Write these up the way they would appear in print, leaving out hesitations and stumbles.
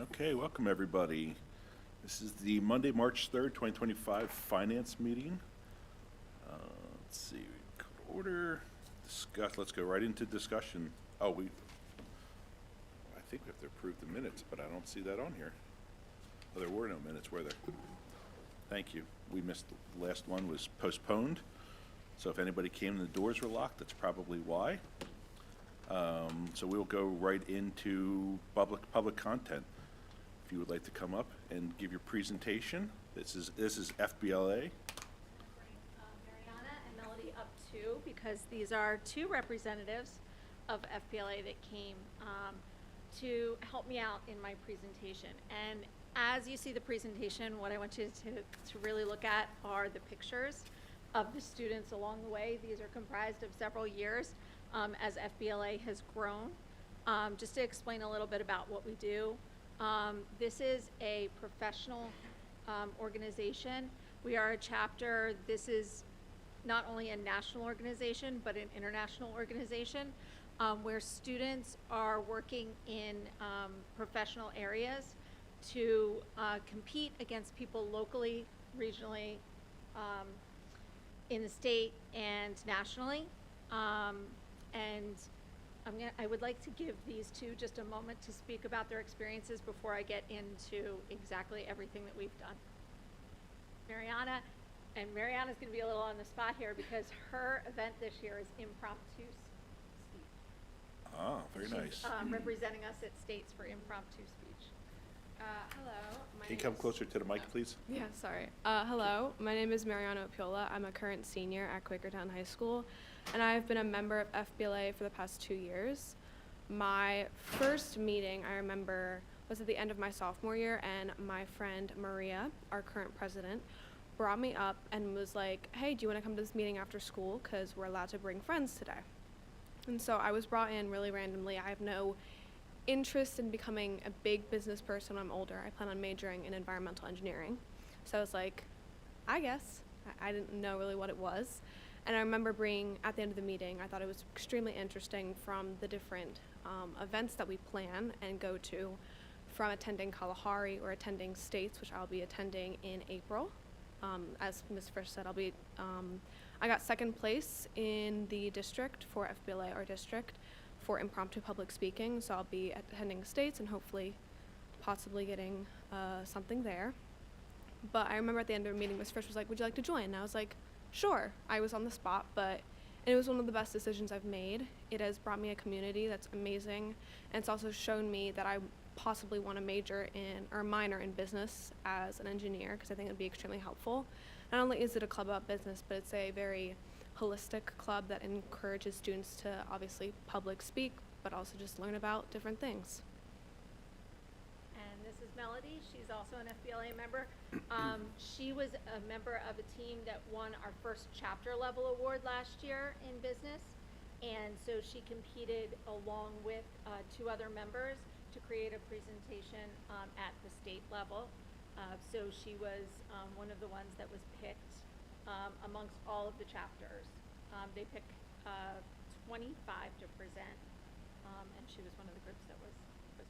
Okay, welcome everybody. This is the Monday, March 3rd, 2025 Finance meeting. Let's see, code order, discuss, let's go right into discussion. I think we have to approve the minutes, but I don't see that on here. Oh, there were no minutes, were there? Thank you. We missed, the last one was postponed. So if anybody came and the doors were locked, that's probably why. So we'll go right into public content. If you would like to come up and give your presentation, this is FBLA. Mariana and Melody up too, because these are two representatives of FBLA that came to help me out in my presentation. And as you see the presentation, what I want you to really look at are the pictures of the students along the way. These are comprised of several years as FBLA has grown. Just to explain a little bit about what we do. This is a professional organization. We are a chapter. This is not only a national organization, but an international organization where students are working in professional areas to compete against people locally, regionally, in the state and nationally. I would like to give these two just a moment to speak about their experiences before I get into exactly everything that we've done. Mariana's going to be a little on the spot here because her event this year is impromptu speech. Ah, very nice. She's representing us at States for impromptu speech. Hello. Can you come closer to the mic, please? Yeah, sorry. Hello, my name is Mariana Opiola. I'm a current senior at Quakertown High School, and I've been a member of FBLA for the past 2 years. My first meeting, I remember, was at the end of my sophomore year, and my friend Maria, our current president, brought me up and was like, hey, do you want to come to this meeting after school? Because we're allowed to bring friends today. And so I was brought in really randomly. I have no interest in becoming a big business person when I'm older. I plan on majoring in environmental engineering. So I was like, I guess. I didn't know really what it was. And I remember being at the end of the meeting, I thought it was extremely interesting from the different events that we plan and go to, from attending Kalahari or attending States, which I'll be attending in April. As Ms. Frisch said, I got second place in the district for FBLA, our district, for impromptu public speaking, so I'll be attending States and hopefully possibly getting something there. But I remember at the end of the meeting, Ms. Frisch was like, would you like to join? And I was like, sure. I was on the spot, but it was one of the best decisions I've made. It has brought me a community that's amazing, and it's also shown me that I possibly want to major in or minor in business as an engineer, because I think it would be extremely helpful. Not only is it a club about business, but it's a very holistic club that encourages students to obviously public speak, but also just learn about different things. And this is Melody. She's also an FBLA member. She was a member of a team that won our first chapter level award last year in business. And so she competed along with two other members to create a presentation at the state level. So she was one of the ones that was picked amongst all of the chapters. They pick 25 to present, and she was one of the groups that was picked.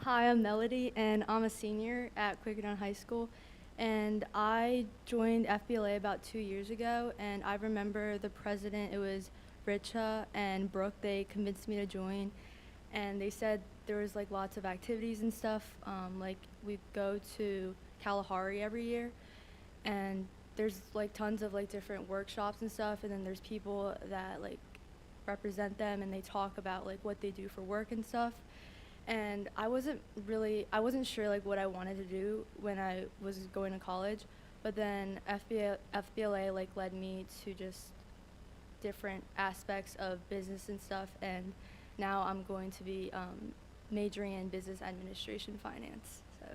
Hi, I'm Melody, and I'm a senior at Quakertown High School. And I joined FBLA about 2 years ago, and I remember the president, it was Richa and Brooke, they convinced me to join. And they said there was like lots of activities and stuff. Like we go to Kalahari every year, and there's like tons of like different workshops and stuff. And then there's people that like represent them, and they talk about like what they do for work and stuff. And I wasn't sure like what I wanted to do when I was going to college, but then FBLA like led me to just different aspects of business and stuff, and now I'm going to be majoring in business administration finance. So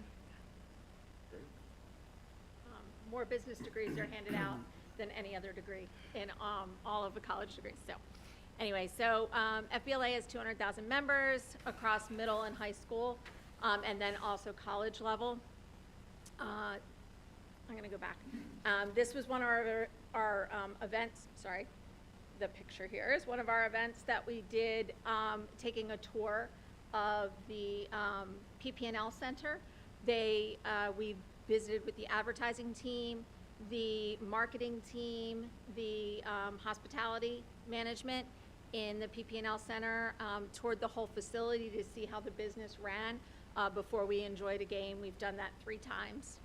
More business degrees are handed out than any other degree in all of the college degrees. So anyway, FBLA has 200,000 members across middle and high school, and then also college level. I'm going to go back. This was one of our events. Sorry, the picture here is one of our events that we did, taking a tour of the PP&L Center. We visited with the advertising team, the marketing team, the hospitality management in the PP&L Center, toured the whole facility to see how the business ran before we enjoyed a game. We've done that 3 times.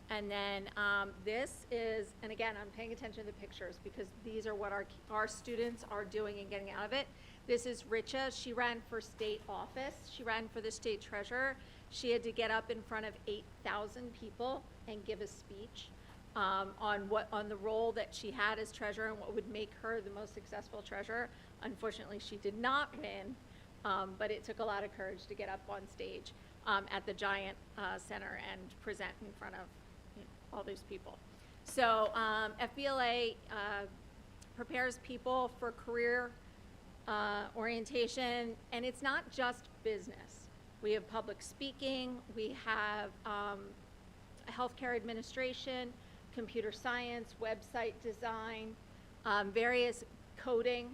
And then this is, and again, I'm paying attention to the pictures because these are what our students are doing and getting out of it. This is Richa. She ran for state office. She ran for the state treasurer. She had to get up in front of 8,000 people and give a speech on the role that she had as treasurer and what would make her the most successful treasurer. Unfortunately, she did not win, but it took a lot of courage to get up on stage at the Giant Center and present in front of all those people. So FBLA prepares people for career orientation, and it's not just business. We have public speaking, we have healthcare administration, computer science, website design, various coding,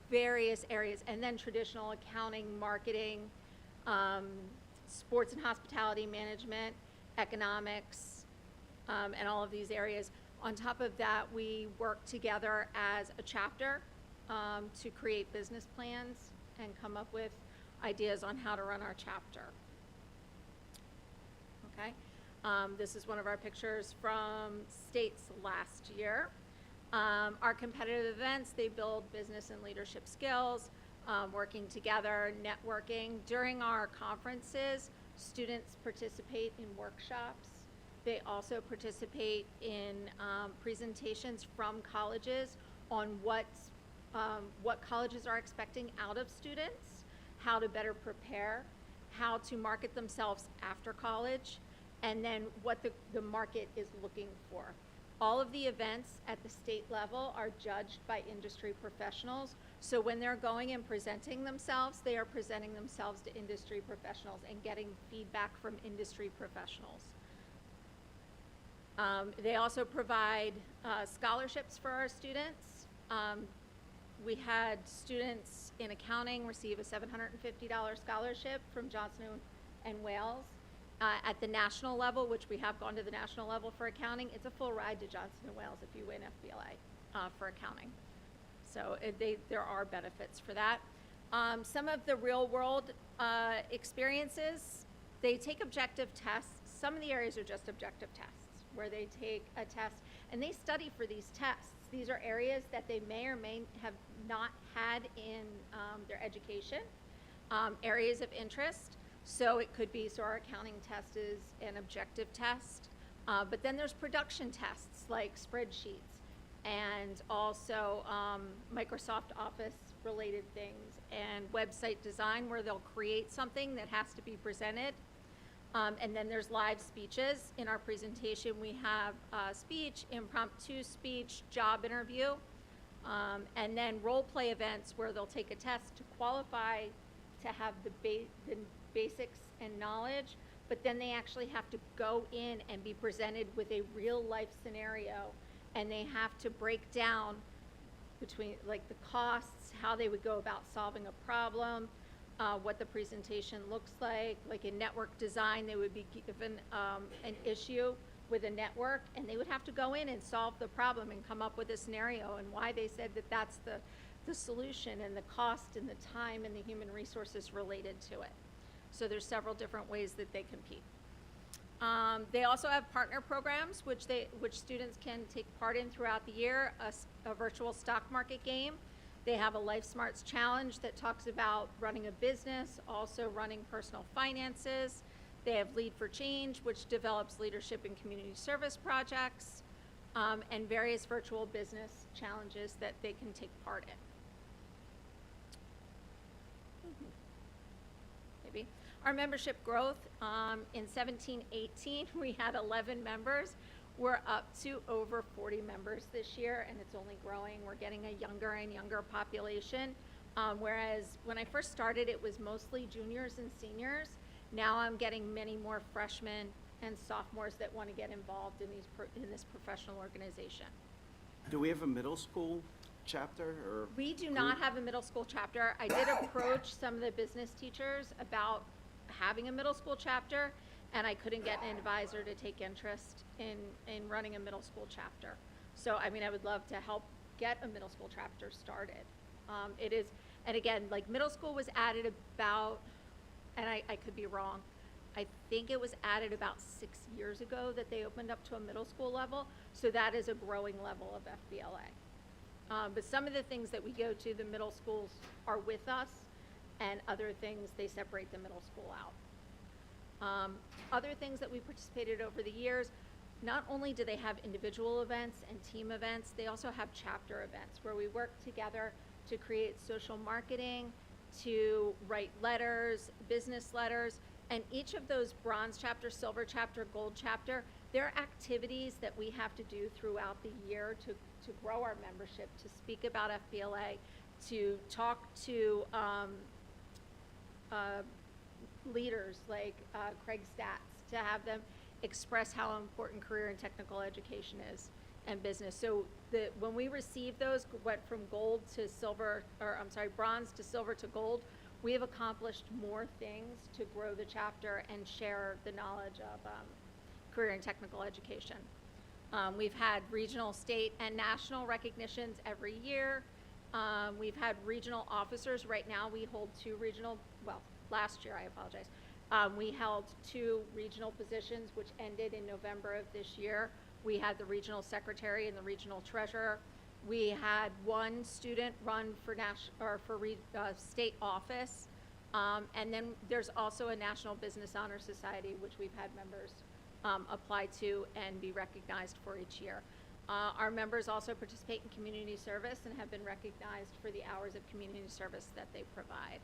various areas, and then traditional accounting, marketing, sports and hospitality management, economics, and all of these areas. On top of that, we work together as a chapter to create business plans and come up with ideas on how to run our chapter. Okay, this is one of our pictures from states last year. Our competitive events, they build business and leadership skills, working together, networking. During our conferences, students participate in workshops. They also participate in presentations from colleges on what colleges are expecting out of students, how to better prepare, how to market themselves after college, and then what the market is looking for. All of the events at the state level are judged by industry professionals. So when they're going and presenting themselves, they are presenting themselves to industry professionals and getting feedback from industry professionals. They also provide scholarships for our students. We had students in accounting receive a $750 scholarship from Johnson and Wales. At the national level, which we have gone to the national level for accounting, it's a full ride to Johnson & Wales if you win FBLA for accounting. So there are benefits for that. Some of the real world experiences, they take objective tests. Some of the areas are just objective tests where they take a test and they study for these tests. These are areas that they may or may have not had in their education, areas of interest. So it could be, so our accounting test is an objective test, but then there's production tests like spreadsheets and also Microsoft Office related things and website design where they'll create something that has to be presented. And then there's live speeches. In our presentation, we have speech, impromptu speech, job interview, and then role play events where they'll take a test to qualify to have the basics and knowledge, but then they actually have to go in and be presented with a real life scenario, and they have to break down between like the costs, how they would go about solving a problem, what the presentation looks like in network design, they would be given an issue with a network, and they would have to go in and solve the problem and come up with a scenario and why they said that that's the solution and the cost and the time and the human resources related to it. So there's several different ways that they compete. They also have partner programs which students can take part in throughout the year, a virtual stock market game. They have a Life Smarts Challenge that talks about running a business, also running personal finances. They have Lead for Change, which develops leadership and community service projects, and various virtual business challenges that they can take part in. Maybe. Our membership growth, in 17-18, we had 11 members. We're up to over 40 members this year, and it's only growing. We're getting a younger and younger population, whereas when I first started, it was mostly juniors and seniors. Now I'm getting many more freshmen and sophomores that want to get involved in this professional organization. Do we have a middle school chapter or? We do not group? have a middle school chapter. I did approach some of the business teachers about having a middle school chapter, and I couldn't get an advisor to take interest in running a middle school chapter. So, I mean, I would love to help get a middle school chapter started. It is, and again, like middle school was added about, and I could be wrong, I think it was added about 6 years ago that they opened up to a middle school level. So that is a growing level of FBLA. But some of the things that we go to, the middle schools are with us, and other things, they separate the middle school out. Other things that we participated over the years, not only do they have individual events and team events, they also have chapter events where we work together to create social marketing, to write letters, business letters, and each of those bronze chapter, silver chapter, gold chapter, they're activities that we have to do throughout the year to grow our membership, to speak about FBLA, to talk to leaders like Craig Statz, to have them express how important career and technical education is and business. So when we received those, went from gold to silver, or I'm sorry, bronze to silver to gold, we have accomplished more things to grow the chapter and share the knowledge of career and technical education. We've had regional, state, and national recognitions every year. We've had regional officers. Right now we hold last year, I apologize. We held 2 regional positions, which ended in November of this year. We had the regional secretary and the regional treasurer. We had 1 student run for state office. And then there's also a National Business Honor Society, which we've had members apply to and be recognized for each year. Our members also participate in community service and have been recognized for the hours of community service that they provide.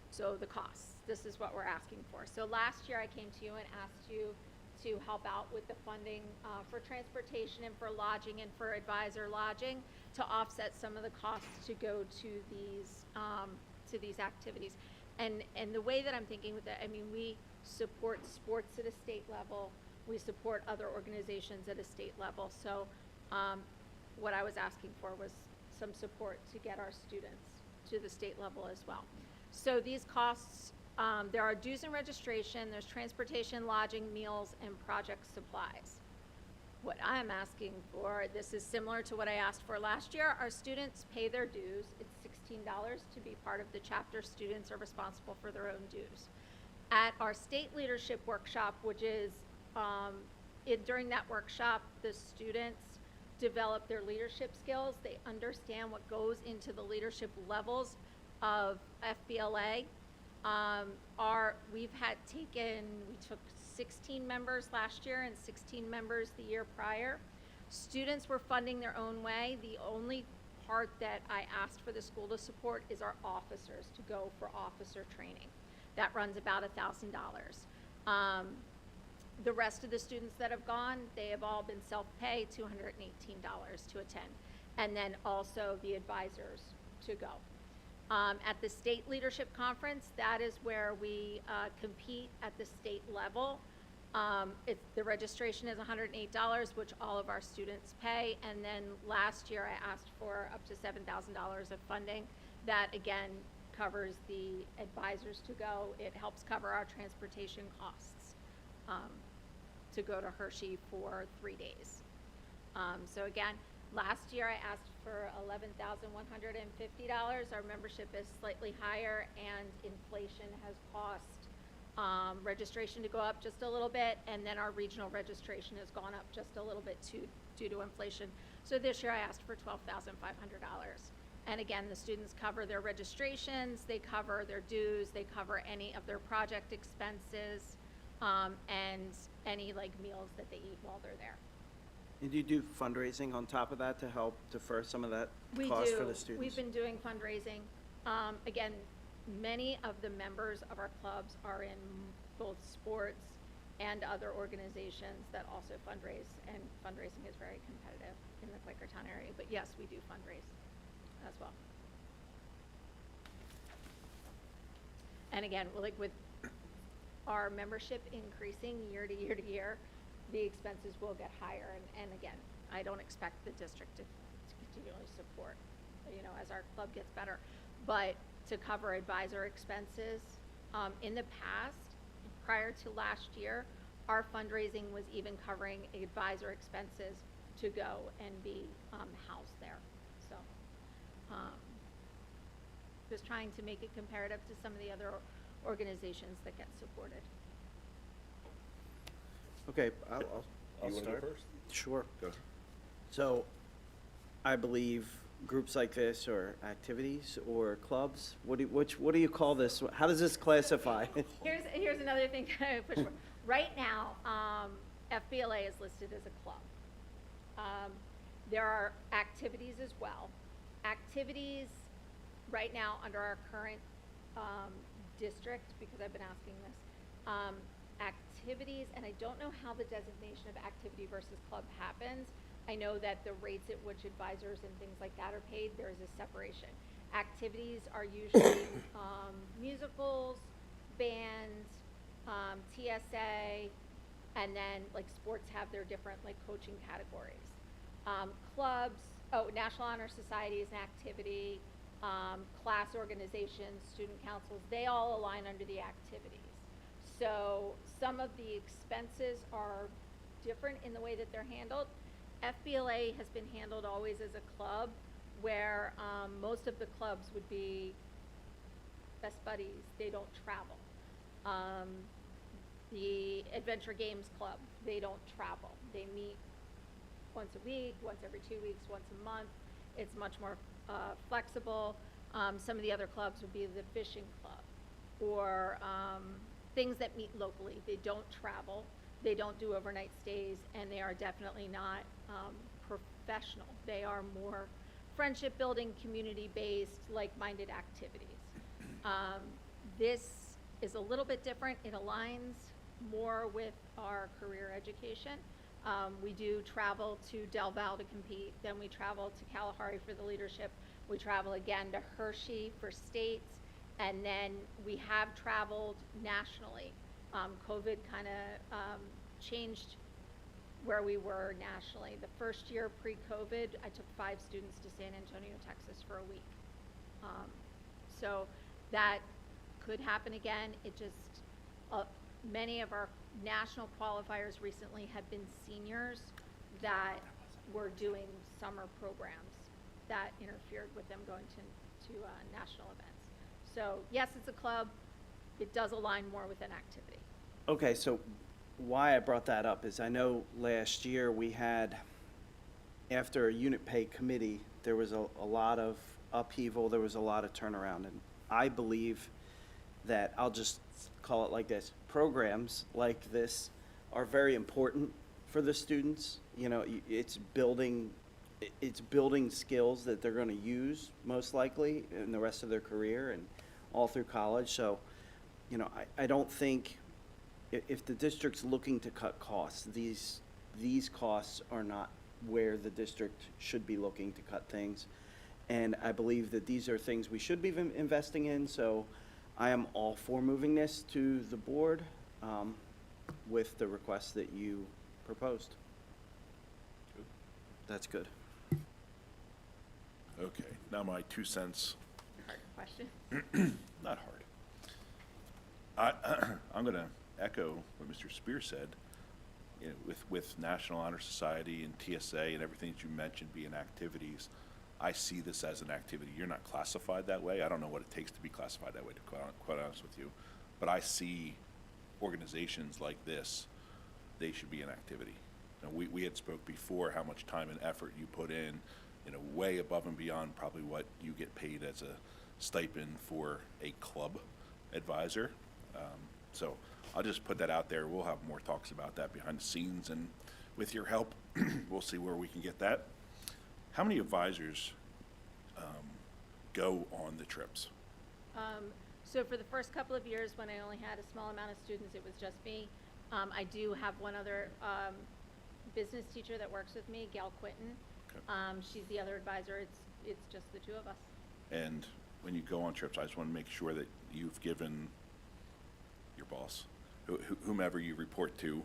So the costs, this is what we're asking for. So last year I came to you and asked you to help out with the funding for transportation and for lodging and for advisor lodging to offset some of the costs to go to these activities. And the way that I'm thinking with that, I mean, we support sports at a state level. We support other organizations at a state level. So what I was asking for was some support to get our students to the state level as well. So these costs, there are dues and registration, there's transportation, lodging, meals, and project supplies. What I'm asking for, this is similar to what I asked for last year. Our students pay their dues. It's $16 to be part of the chapter. Students are responsible for their own dues. At our state leadership workshop, which is, during that workshop, the students develop their leadership skills. They understand what goes into the leadership levels of FBLA. We took 16 members last year and 16 members the year prior. Students were funding their own way. The only part that I asked for the school to support is our officers to go for officer training. That runs about $1,000. The rest of the students that have gone, they have all been self-pay, $218 to attend. And then also the advisors to go. At the state leadership conference, that is where we compete at the state level. The registration is $108, which all of our students pay. And then last year I asked for up to $7,000 of funding. That again covers the advisors to go. It helps cover our transportation costs to go to Hershey for 3 days. So again, last year I asked for $11,150. Our membership is slightly higher, and inflation has caused registration to go up just a little bit, and then our regional registration has gone up just a little bit too, due to inflation. So this year I asked for $12,500. And again, the students cover their registrations, they cover their dues, they cover any of their project expenses, and any like meals that they eat while they're there. And do you do fundraising on top of that to help defer some of that cost for the students? We've been doing fundraising. Again, many of the members of our clubs are in both sports and other organizations that also fundraise, and fundraising is very competitive in the Quakertown area. But yes, we do fundraise as well. And again, like with our membership increasing year to year to year, the expenses will get higher. And again, I don't expect the district to continually support, as our club gets better. But to cover advisor expenses, in the past, prior to last year, our fundraising was even covering advisor expenses to go and be housed there. So, just trying to make it comparative to some of the other organizations that get supported. Okay, I'll You wanna go start. first? Sure. Go. So, I believe groups like this, or activities, or clubs, what do you call this? How does this classify? Here's another thing that I push for. Right now, FBLA is listed as a club. There are activities as well. Activities, right now, under our current district, because I've been asking this, activities, and I don't know how the designation of activity versus club happens. I know that the rates at which advisors and things like that are paid, there is a separation. Activities are usually musicals, bands, TSA, and then like sports have their different like coaching categories. Clubs, National Honor Society is an activity, class organizations, student councils, they all align under the activities. So some of the expenses are different in the way that they're handled. FBLA has been handled always as a club, where most of the clubs would be best buddies, they don't travel. The Adventure Games Club, they don't travel. They meet once a week, once every 2 weeks, once a month. It's much more flexible. Some of the other clubs would be the fishing club, or things that meet locally. They don't travel, they don't do overnight stays, and they are definitely not professional. They are more friendship building, community based, like-minded activities. This is a little bit different. It aligns more with our career education. We do travel to Del Val to compete, then we travel to Kalahari for the leadership, we travel again to Hershey for states, and then we have traveled nationally. COVID kind of changed where we were nationally. The first year pre-COVID, I took 5 students to San Antonio, Texas for a week. So that could happen again. It just, many of our national qualifiers recently have been seniors that were doing summer programs that interfered with them going to national events. So yes, it's a club. It does align more with an activity. Okay, so why I brought that up is I know last year we had, after a unit pay committee, there was a lot of upheaval, there was a lot of turnaround, and I believe that, I'll just call it like this, programs like this are very important for the students. You know, it's building skills that they're going to use most likely in the rest of their career and all through college. So, you know, I don't think, if the district's looking to cut costs, these costs are not where the district should be looking to cut things. And I believe that these are things we should be investing in, so I am all for moving this to the board with the request that you proposed. Good. That's good. Okay, now my 2 cents, Hard question. not hard. I'm going to echo what Mr. Spear said. You know, with National Honor Society and TSA and everything that you mentioned being activities, I see this as an activity. You're not classified that way. I don't know what it takes to be classified that way, to be quite honest with you. But I see organizations like this, they should be an activity. You know, we had spoke before how much time and effort you put in, you know, way above and beyond probably what you get paid as a stipend for a club advisor. So I'll just put that out there. We'll have more talks about that behind the scenes, and with your help, we'll see where we can get that. How many advisors go on the trips? So for the first couple of years, when I only had a small amount of students, it was just me. I do have one other business teacher that works with me, Gail Quinton. Okay. She's the other advisor. It's just the 2 of us. And when you go on trips, I just want to make sure that you've given your boss, whomever you report to,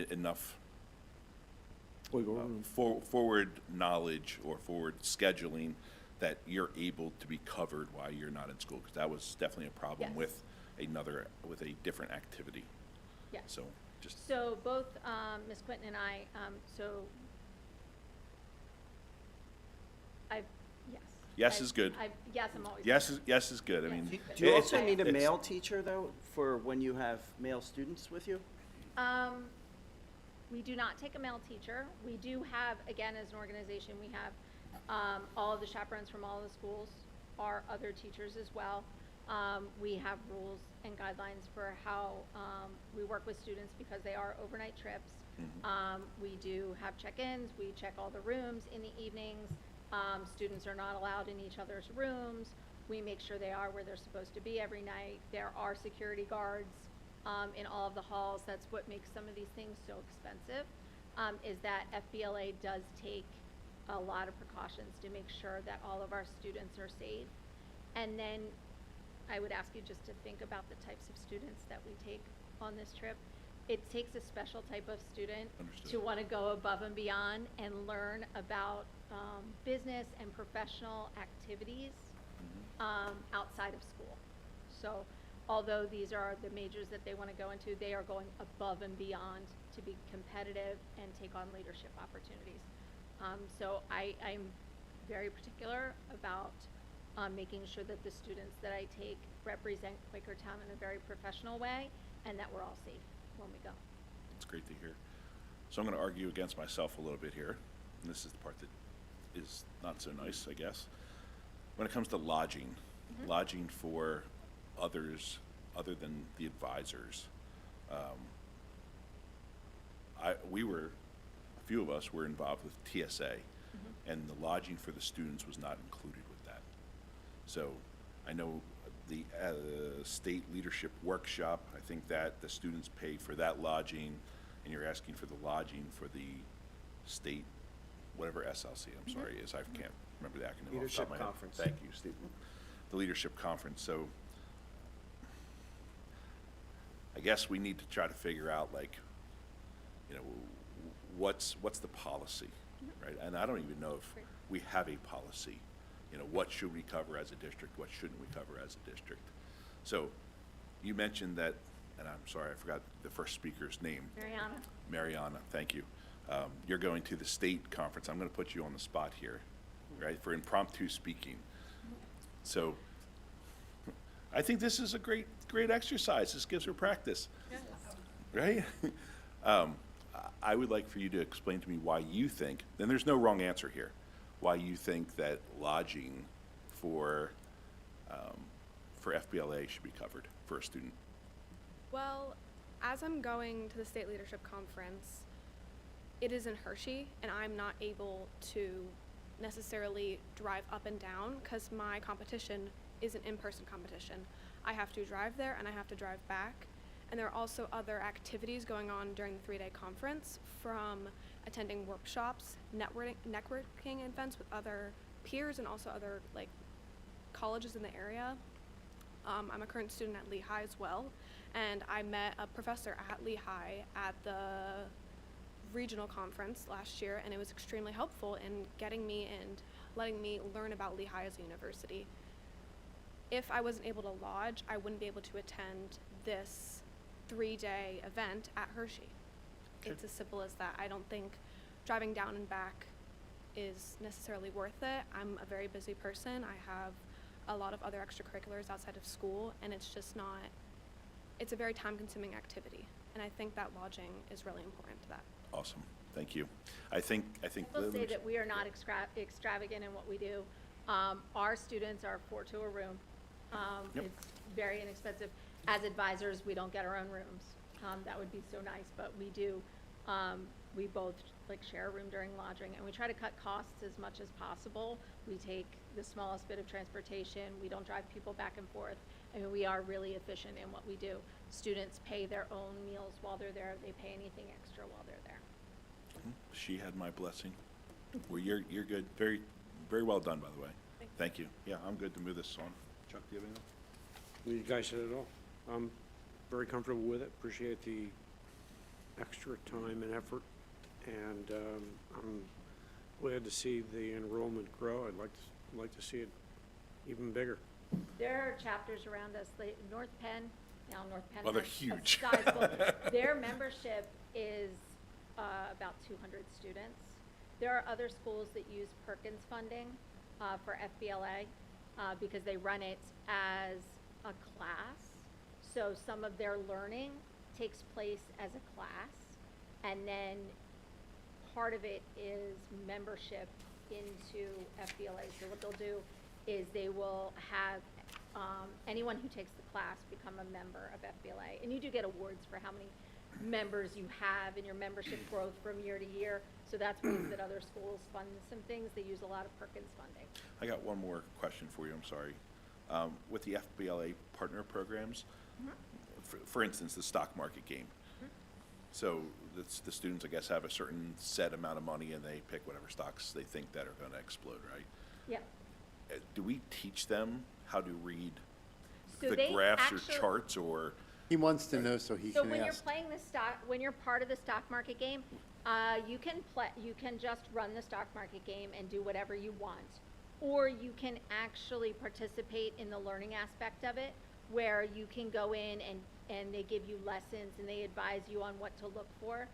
enough forward knowledge or forward scheduling that you're able to be covered while you're not in school, because that was definitely a problem Yes. with a different activity. Yes. So just, So both Ms. Quinton and I, I've, yes. Yes is good. Yes, I'm always. yes is good. I mean, Do you it's- also need a it's- male teacher, though, for when you have male students with you? We do not take a male teacher. We do have, again, as an organization, we have all of the chaperones from all the schools are other teachers as well. We have rules and guidelines for how we work with students because they are overnight trips. We do have check-ins. We check all the rooms in the evenings. Students are not allowed in each other's rooms. We make sure they are where they're supposed to be every night. There are security guards in all of the halls. That's what makes some of these things so expensive, is that FBLA does take a lot of precautions to make sure that all of our students are safe. And then I would ask you just to think about the types of students that we take on this trip. It takes a special type of student Understood. to want to go above and beyond and learn about business and professional activities outside of school. So although these are the majors that they want to go into, they are going above and beyond to be competitive and take on leadership opportunities. So I'm very particular about making sure that the students that I take represent Quakertown in a very professional way and that we're all safe when we go. It's great to hear. So I'm going to argue against myself a little bit here, and this is the part that is not so nice, I guess. When it comes to lodging, lodging for others other than the advisors, a few of us were involved with TSA, and the lodging for the students was not included with that. So I know the state leadership workshop, I think that the students pay for that lodging, and you're asking for the lodging for the state, whatever SLC, I'm sorry, is, I can't remember the acronym off the top of my head. Leadership Conference. Thank you, Steve. The leadership conference, so I guess we need to try to figure out, like, you know, what's the policy, right? And I don't even know if we have a policy. You know, what should we cover as a district? What shouldn't we cover as a district? So you mentioned that, and I'm sorry, I forgot the first speaker's name. Mariana, thank you. You're going to the state conference. I'm going to put you on the spot here, right, for impromptu speaking. So I think this is a great exercise. This gives her practice, right? I would like for you to explain to me why you think, and there's no wrong answer here, why you think that lodging for FBLA should be covered for a student. Well, as I'm going to the State Leadership Conference, it is in Hershey, and I'm not able to necessarily drive up and down because my competition is an in-person competition. I have to drive there and I have to drive back. And there are also other activities going on during the 3-day conference, from attending workshops, networking events with other peers and also other colleges in the area. I'm a current student at Lehigh as well, and I met a professor at Lehigh at the regional conference last year, and it was extremely helpful in getting me and letting me learn about Lehigh as a university. If I wasn't able to lodge, I wouldn't be able to attend this 3-day event at Hershey. Okay. It's as simple as that. I don't think driving down and back is necessarily worth it. I'm a very busy person. I have a lot of other extracurriculars outside of school, and it's a very time-consuming activity. And I think that lodging is really important to that. Awesome, thank you. I think. I will say that we are not extravagant in what we do. Our students are 4 to a room. Yep. It's very inexpensive. As advisors, we don't get our own rooms. That would be so nice, but we do. We both share a room during lodging, and we try to cut costs as much as possible. We take the smallest bit of transportation. We don't drive people back and forth. I mean, we are really efficient in what we do. Students pay their own meals while they're there. They pay anything extra while they're there. She had my blessing. Well, you're good. Very, very well done, by the way. Thank you. Yeah, I'm good to move this on. Chuck, do you have anything? You guys said it all. I'm very comfortable with it, appreciate the extra time and effort, and I'm glad to see the enrollment grow. I'd like to see it even bigger. There are chapters around us, like North Penn, now North Penn. Well, they're has a huge. sizable- Their membership is about 200 students. There are other schools that use Perkins funding for FBLA because they run it as a class. So some of their learning takes place as a class, and then part of it is membership into FBLA. So what they'll do is they will have anyone who takes the class become a member of FBLA. And you do get awards for how many members you have and your membership growth from year to year. So that's ways that other schools fund some things. They use a lot of Perkins funding. I got one more question for you, I'm sorry. With the FBLA partner programs, for instance, the stock market game. So the students, I guess, have a certain set amount of money and they pick whatever stocks they think that are going to explode, right? Yeah. Do we teach them how to read So the they graphs or actually- charts, or? He wants to know so he So can when you're ask. playing the stock, when you're part of the stock market game, you can just run the stock market game and do whatever you want. Or you can actually participate in the learning aspect of it, where you can go in and they give you lessons and they advise you on what to look for.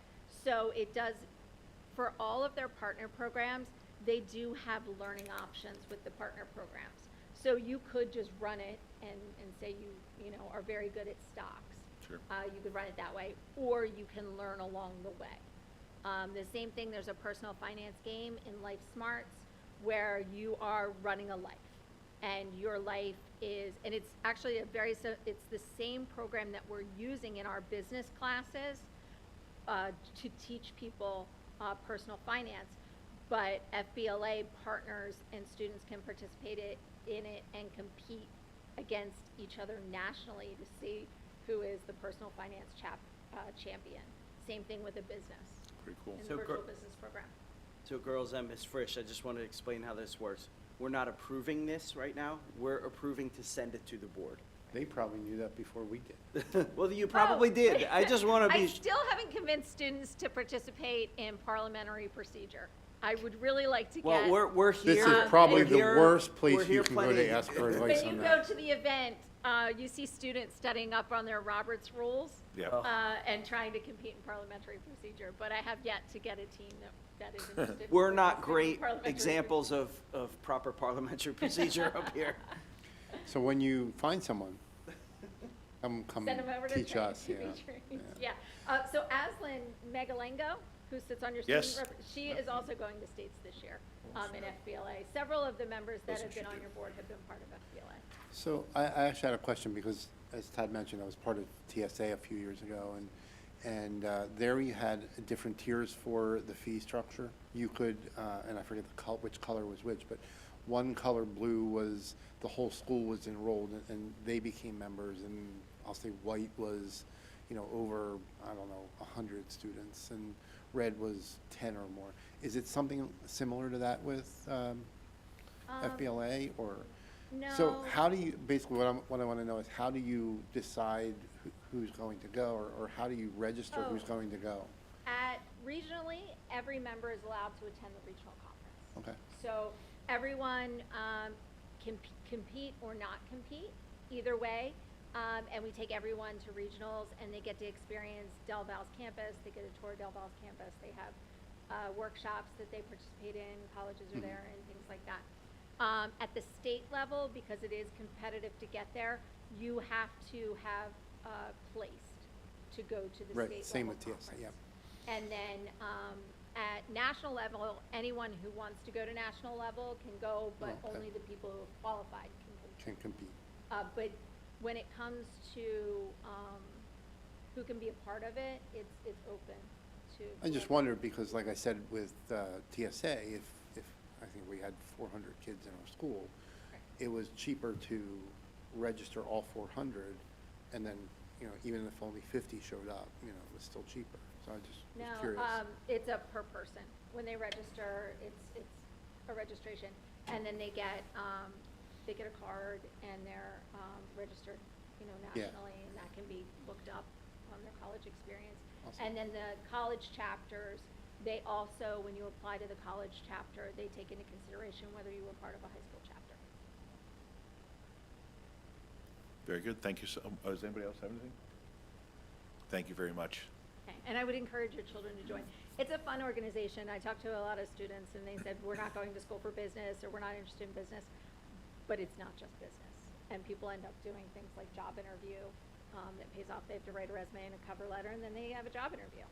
So it does, for all of their partner programs, they do have learning options with the partner programs. So you could just run it and say you know, are very good at stocks. Sure. You could run it that way, or you can learn along the way. The same thing, there's a personal finance game in Life Smarts where you are running a life. And your life is, and it's actually it's the same program that we're using in our business classes to teach people personal finance. But FBLA partners and students can participate in it and compete against each other nationally to see who is the personal finance champion. Same thing with a business Pretty cool. in So the virtual gr- business program. So girls and Ms. Frisch, I just want to explain how this works. We're not approving this right now. We're approving to send it to the board. They probably knew that before we did. Well, you probably did. I just want to I be, still haven't convinced students to participate in parliamentary procedure. I would really like to get. well, we're here. This is probably we're the here- worst we're place here you can go plenty- to ask for advice When on you that. go to the event, you see students studying up on their Roberts rules Yeah. Oh. and trying to compete in parliamentary procedure, but I have yet to get a team that is interested. in We're not participating in great parliamentary examples of proper parliamentary procedure up here. So when you find someone, come Send them over to teach train- us, to yeah. be trained. Yeah. So Aslan Megalengo, who sits on your Yes. student rep, she is also going to States this year in FBLA. Several of the members that Doesn't have been she on do? your board have been part of FBLA. So I actually had a question because, as Todd mentioned, I was part of TSA a few years ago, and there you had different tiers for the fee structure. You could, and I forget which color was which, but one color blue was the whole school was enrolled and they became members, and I'll say white was, you know, over, I don't know, 100 students, and red was 10 or more. Is it something similar to that with FBLA, or? No. So how do you, basically what I want to know is how do you decide who's going to go, or how do you register who's Oh. going to go? Regionally, every member is allowed to attend the regional conference. Okay. So everyone can compete or not compete, either way. And we take everyone to regionals, and they get to experience Del Val's campus. They get a tour of Del Val's campus. They have workshops that they participate in. Colleges are there and things like that. At the state level, because it is competitive to get there, you have to have placed to go to the Right, state same level with TSA, conference. yeah. And then at national level, anyone who wants to go to national level can go, but Oh, okay. only the people who have qualified can Can compete. but when it comes to who can be a part of it, it's open to. I just whoever. wondered because, like I said, with TSA, if I think we had 400 kids in our school, Right. it was cheaper to register all 400, and then, you know, even if only 50 showed up, you know, it was still cheaper. So I just was No, curious. it's a per person. When they register, it's a registration, and then they get a card and they're registered, you know, Yeah. nationally, and that can be looked up on their college experience. Awesome. And then the college chapters they also, when you apply to the college chapter, they take into consideration whether you were part of a high school chapter. Very good, thank you. Does anybody else have anything? Thank you very much. Okay, and I would encourage your children to join. It's a fun organization. I talked to a lot of students and they said, we're not going to school for business or we're not interested in business, but it's not just business. And people end up doing things like job interview that pays off. They have to write a resume and a cover letter and then they have a job interview.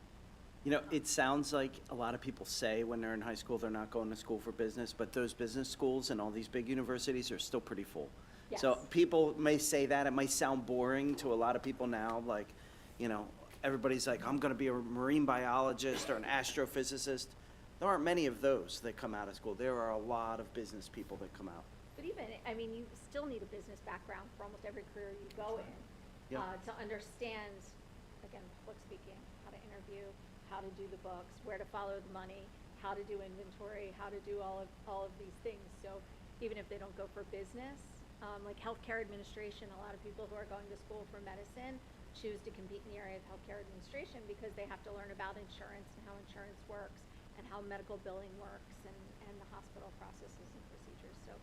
You know, it sounds like a lot of people say when they're in high school, they're not going to school for business, but those business schools and all these big universities are still pretty full. So Yes. people may say that, it might sound boring to a lot of people now, like, you know, everybody's like, I'm gonna be a marine biologist or an astrophysicist. There aren't many of those that come out of school. There are a lot of business people that come out. But even, I mean, you still need a business background for almost every career you go in. Yeah. To understand, again, public speaking, how to interview, how to do the books, where to follow the money, how to do inventory, how to do all of these things. So even if they don't go for business, like healthcare administration, a lot of people who are going to school for medicine choose to compete in the area of healthcare administration because they have to learn about insurance and how insurance works and how medical billing works and the hospital processes and procedures. So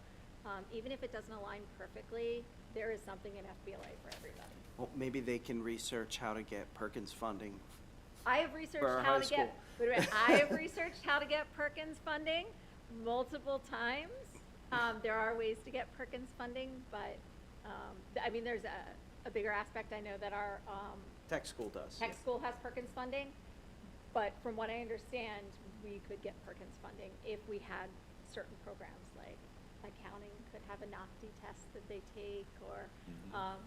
even if it doesn't align perfectly, there is something in FBLA for everybody. Well, maybe they can research how to get Perkins funding. I have researched our how high to get, wait a minute, I have researched how to get Perkins funding multiple times. There are ways to get Perkins funding, but, I mean, there's a bigger aspect. I know that our, Tech school does. tech school has Perkins funding, but from what I understand, we could get Perkins funding if we had certain programs, like accounting could have a NOCTI test that they take, or,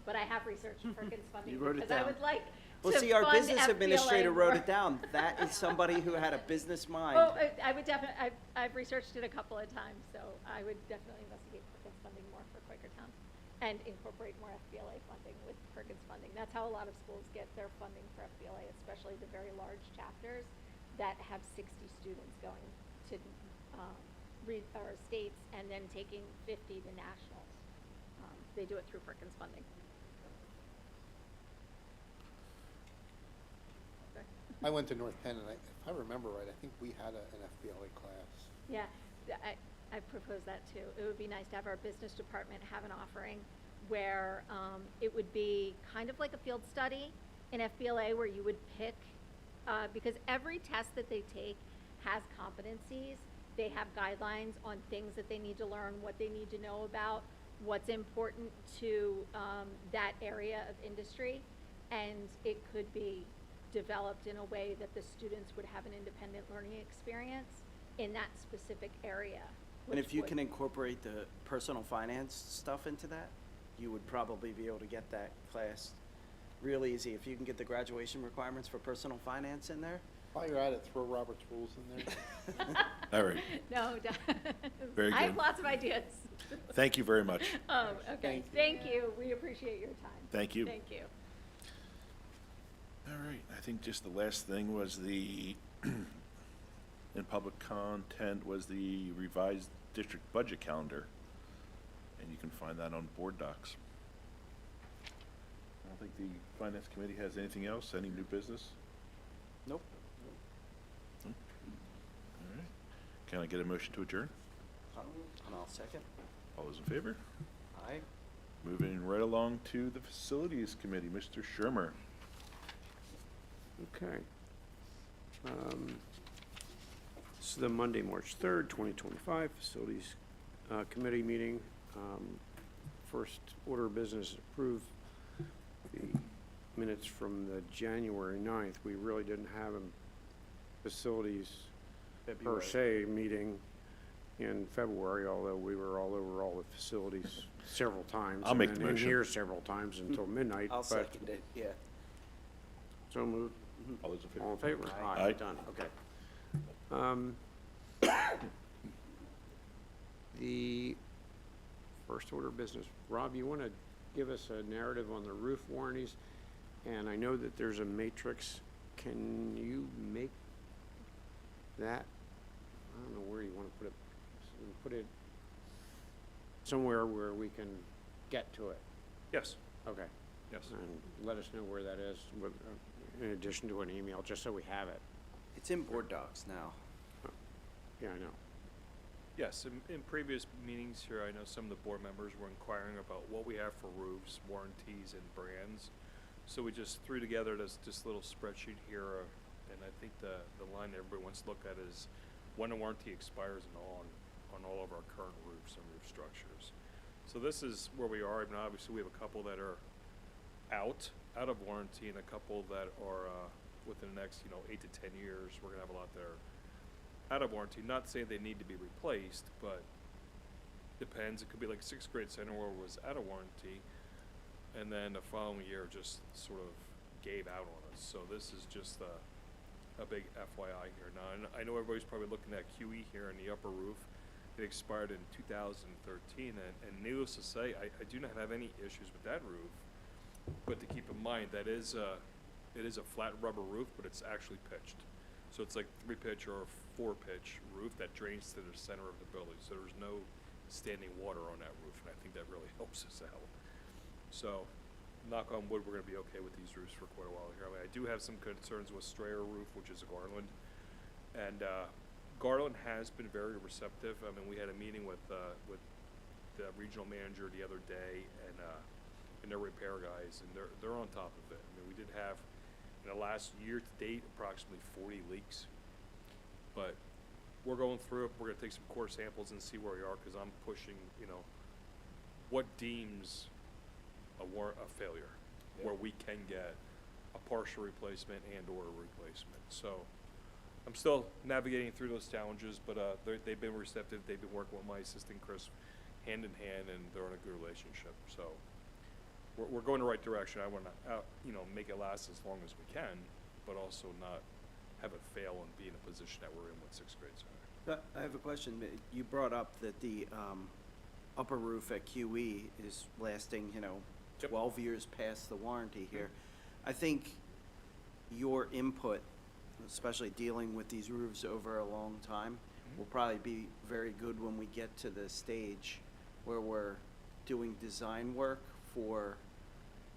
but I have researched Perkins funding You wrote it because I down. would like Well, to see, our fund business FBLA administrator wrote more. it down. That is somebody who had a business mind. Oh, I would definitely, I've researched it a couple of times, so I would definitely investigate Perkins funding more for Quakertown and incorporate more FBLA funding with Perkins funding. That's how a lot of schools get their funding for FBLA, especially the very large chapters that have 60 students going to or states and then taking 50 to nationals. They do it through Perkins funding. I went to North Penn, and if I remember right, I think we had an FBLA class. Yeah, I propose that too. It would be nice to have our business department have an offering where it would be kind of like a field study in FBLA where you would pick, because every test that they take has competencies. They have guidelines on things that they need to learn, what they need to know about, what's important to that area of industry, and it could be developed in a way that the students would have an independent learning experience in that specific area. And which if you would- can incorporate the personal finance stuff into that, you would probably be able to get that class real easy. If you can get the graduation requirements for personal finance in there. While you're at it, throw Robert's Rules in there. All right, No, Very I have good. lots of ideas. thank you very much. Oh, okay, Thank you. thank you. We appreciate your time. Thank you. Thank you. All right, I think just the last thing was the, in public content, was the revised district budget calendar. And you can find that on board docs. I don't think the finance committee has anything else, any new business? Nope. All right, can I get a motion to adjourn? And I'll second. All those in favor? Aye. Moving right along to the facilities committee, Mr. Shermer. Okay. This is the Monday, March 3rd, 2025 Facilities Committee meeting. First order of business is approve the minutes from the January 9th. We really didn't have a facilities per February. se meeting in February, although we were all over all the facilities several times. I'll make the and then in motion. here several times until midnight. I'll but- second it, yeah. So moved. All those in favor? All in favor? Aye. Done, okay. The first order of business, Rob, you want to give us a narrative on the roof warranties? And I know that there's a matrix. Can you make that, I don't know where you want to put it. Put it somewhere where we can get to it. Yes, Okay. yes. And let us know where that is, in addition to an email, just so we have it. It's in board docs now. Yeah, I know. Yes, in previous meetings here, I know some of the board members were inquiring about what we have for roofs, warranties, and brands. So we just threw together this little spreadsheet here, and I think the line that everybody wants to look at is when the warranty expires and on all of our current roofs and roof structures. So this is where we are. I mean, obviously, we have a couple that are out of warranty, and a couple that are within the next 8 to 10 years. We're gonna have a lot that are out of warranty. Not saying they need to be replaced, but depends. It could be like 6th grade center where it was out of warranty, and then the following year just sort of gave out on us. So this is just a big FYI here. Now, I know everybody's probably looking at QE here in the upper roof. It expired in 2013, and needless to say, I do not have any issues with that roof. But to keep in mind, it is a flat rubber roof, but it's actually pitched. So it's like 3-pitch or 4-pitch roof that drains to the center of the building. So there's no standing water on that roof, and I think that really helps us out. So, knock on wood, we're gonna be okay with these roofs for quite a while here. I mean, I do have some concerns with Strayer roof, which is a Garland. And, Garland has been very receptive. I mean, we had a meeting with the regional manager the other day and their repair guys, and they're on top of it. I mean, we did have, in the last year to date, approximately 40 leaks. But we're going through it. We're gonna take some core samples and see where we are, because I'm pushing, what deems a failure, where we can get a partial replacement and or a replacement. So I'm still navigating through those challenges, but they've been receptive. They've been working with my assistant Chris hand in hand, and they're in a good relationship. So we're going the right direction. I want to make it last as long as we can, but also not have it fail and be in a position that we're in with 6th grade center. I have a question. You brought up that the upper roof at QE is lasting, Yep. 12 years past the warranty here. I think your input, especially dealing with these roofs over a long time, will probably be very good when we get to the stage where we're doing design work for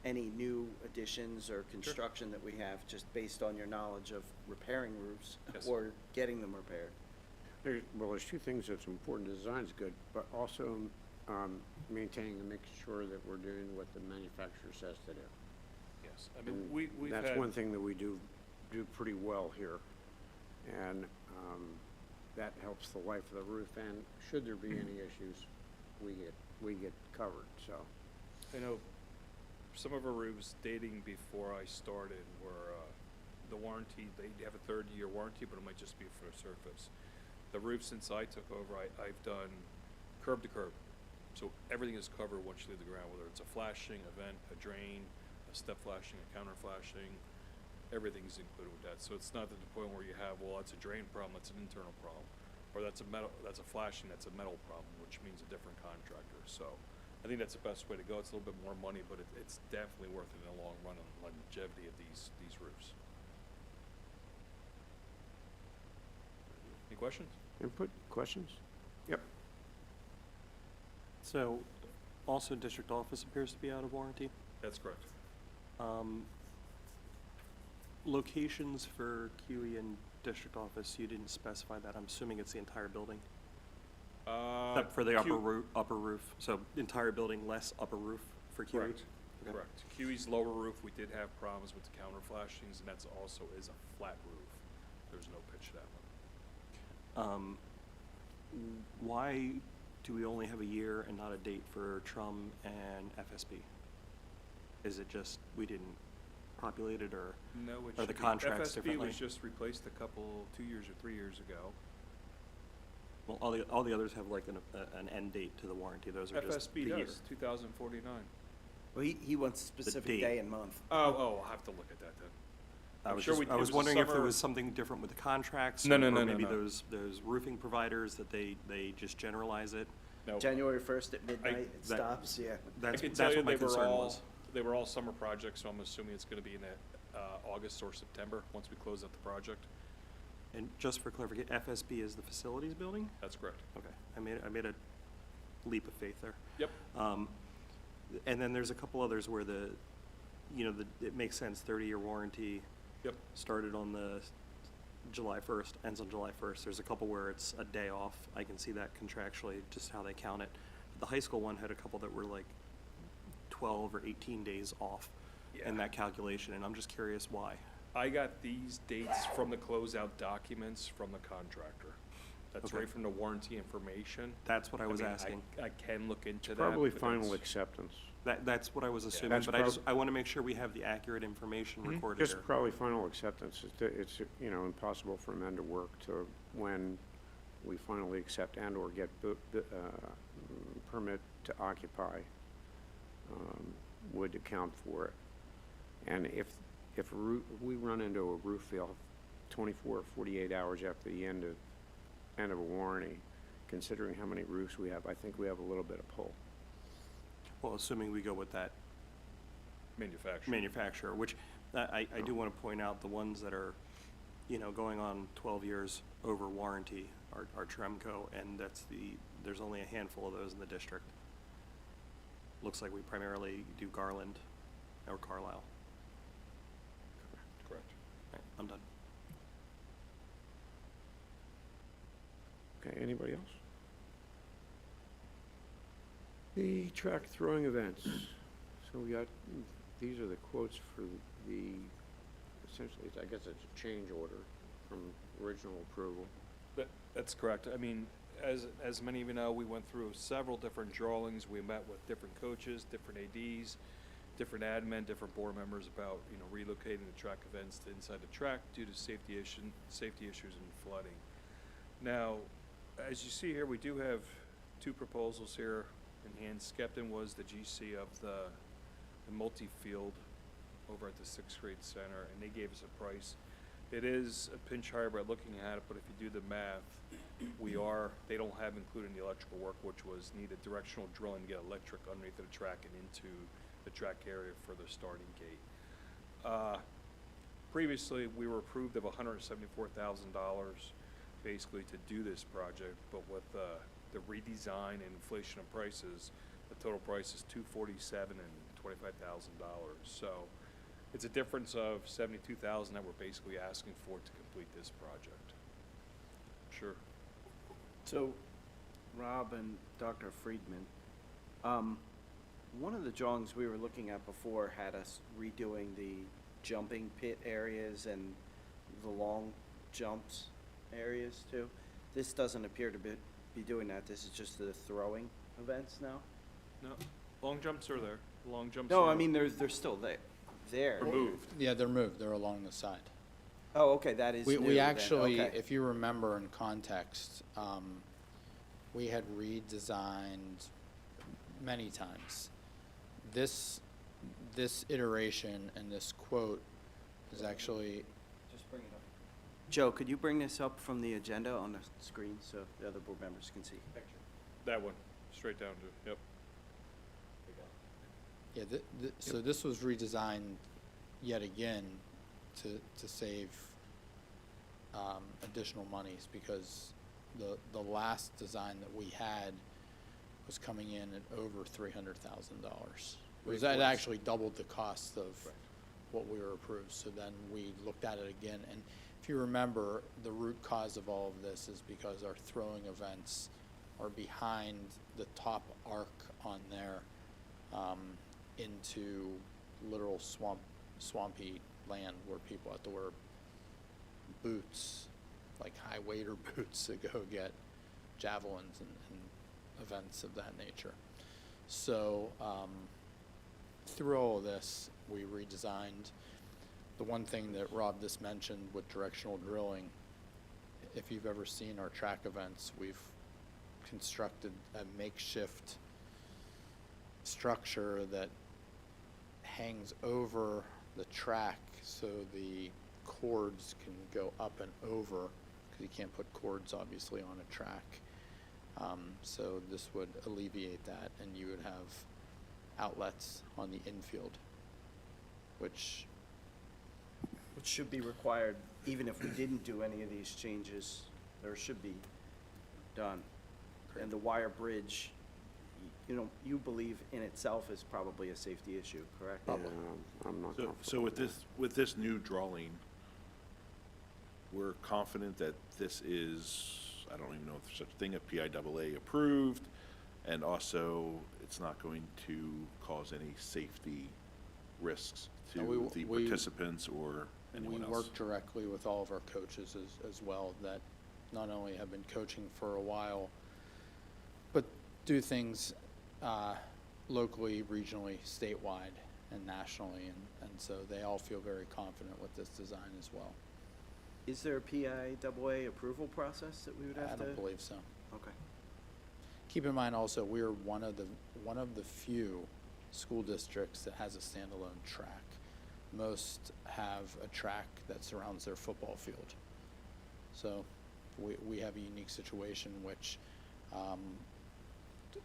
any new additions or construction that we have, just based on your knowledge of repairing roofs Yes. or getting them repaired. There's two things that's important. Design's good, but also maintaining and making sure that we're doing what the manufacturer says to do. Yes, I mean, And we've that's had. one thing that we do pretty well here. And that helps the life of the roof, and should there be any issues, we get covered, so. I know some of our roofs dating before I started were, the warranty, they have a 3rd-year warranty, but it might just be for the surface. The roof since I took over, I've done curb to curb. So everything is covered once you leave the ground, whether it's a flashing, a vent, a drain, a step flashing, a counter flashing, everything's included with that. So it's not to the point where you have, well, that's a drain problem, that's an internal problem. Or that's a flashing, that's a metal problem, which means a different contractor. So I think that's the best way to go. It's a little bit more money, but it's definitely worth it in the long run on the longevity of these roofs. Any questions? Input, questions? Yep. So, also district office appears to be out of warranty. That's correct. Locations for QE and district office, you didn't specify that. I'm assuming it's the entire building, except for the upper roof. So entire building less upper roof for QE? Correct. Okay. Correct. QE's lower roof, we did have problems with the counter flashings, and that's also is a flat roof. There's no pitch to that one. Why do we only have a year and not a date for TRUM and FSB? Is it just we didn't populate it, or No, it are should the be. contracts FSB differently? was just replaced a couple, 2 years or 3 years ago. Well, all the others have like an end date to the warranty. Those are just the FSB year. does, 2049. Well, he wants specific date. day and month. Oh, I'll have to look at that then. I I'm was sure just, it I was was a wondering if there summer- was something different with the contracts. No, no, or no, no, maybe no. those roofing providers that they just generalize it. No. January 1st at midnight, it that- stops, yeah. I That's can tell that's you what my concern was. they were all summer projects, so I'm assuming it's gonna be in August or September, once we close out the project. And just for clarification, FSB is the facilities building? That's correct. Okay, I made a leap of faith there. Yep. And then there's a couple others where it makes sense, 30-year warranty. Yep. Started on July 1st, ends on July 1st. There's a couple where it's a day off. I can see that contractually, just how they count it. The high school one had a couple that were like 12 or 18 days off in Yeah. that calculation, and I'm just curious why. I got these dates from the closeout documents from the contractor. That's Okay. right from the warranty information. That's what I was mean, asking. I can look into that. Probably but final it's- acceptance. That's what I was assuming, That's but I want to make sure we have the accurate information recorded Just here. probably final acceptance. It's, you know, impossible for men to work to when we finally accept and/or get permit to occupy would account for it. And if we run into a roof fail 24 or 48 hours after the end of a warranty, considering how many roofs we have, I think we have a little bit of pull. Well, assuming we go with that manufacturer, which I do want to point out, the ones that are, you know, going on 12 years over warranty are Tremco, and there's only a handful of those in the district. Looks like we primarily do Garland or Carlisle. Correct. All right, I'm done. Okay, anybody else? The track throwing events. So we got, these are the quotes for the, essentially, I guess it's a change order from original approval. That's correct. I mean, as many of you know, we went through several different drawings. We met with different coaches, different ADs, different admin, different board members about, you know, relocating the track events to inside the track due to safety issues and flooding. Now, as you see here, we do have two proposals here in hand. Skepton was the GC of the multi-field over at the sixth grade center, and they gave us a price. It is a pinch higher by looking at it, but if you do the math, they don't have included in the electrical work, which was needed directional drilling to get electric underneath the track and into the track area for the starting gate. Previously, we were approved of $174,000 basically to do this project, but with the redesign and inflation of prices, the total price is $247,000 and $25,000. So it's a difference of $72,000 that we're basically asking for to complete this project. Sure. So, Rob and Dr. Friedman, one of the drawings we were looking at before had us redoing the jumping pit areas and the long jumps areas too. This doesn't appear to be doing that. This is just the throwing events now? No, long jumps are there. Long jumps No, are I mean, they're still there. removed. Yeah, they're moved, they're along the side. Oh, okay, that is new We then. actually, Okay. if you remember in context, we had redesigned many times. This iteration and this quote is actually, Just bring it up. Joe, could you bring this up from the agenda on the screen so the other board members can see? That one, straight down to, yep. yeah, so this was redesigned yet again to save additional monies, because the last design that we had was coming in at over $300,000. It actually doubled the cost of what we were approved. So then we looked at it again, and if you remember, the root cause of all of this is because our throwing events are behind the top arc on there into literal swampy land where people have to wear boots, like high water boots, to go get javelins and events of that nature. So through all of this, we redesigned. The one thing that Rob just mentioned with directional drilling, if you've ever seen our track events, we've constructed a makeshift structure that hangs over the track so the cords can go up and over, because you can't put cords obviously on a track. So this would alleviate that, and you would have outlets on the infield, which should be required, even if we didn't do any of these changes, or should be done. And the wire bridge, you believe in itself is probably a safety issue, correct? Yeah, I'm not So comfortable with this new drawing, we're confident that this is, I don't even know if there's such a thing, a PIAA approved, and also it's not going to cause any safety risks No, to the we- participants or anyone else. We work directly with all of our coaches as well, that not only have been coaching for a while, but do things locally, regionally, statewide, and nationally, and so they all feel very confident with this design as well. Is there a PIAA approval process that we would have I to? don't believe so. Okay. Keep in mind also, we are one of the few school districts that has a standalone track. Most have a track that surrounds their football field. So we have a unique situation which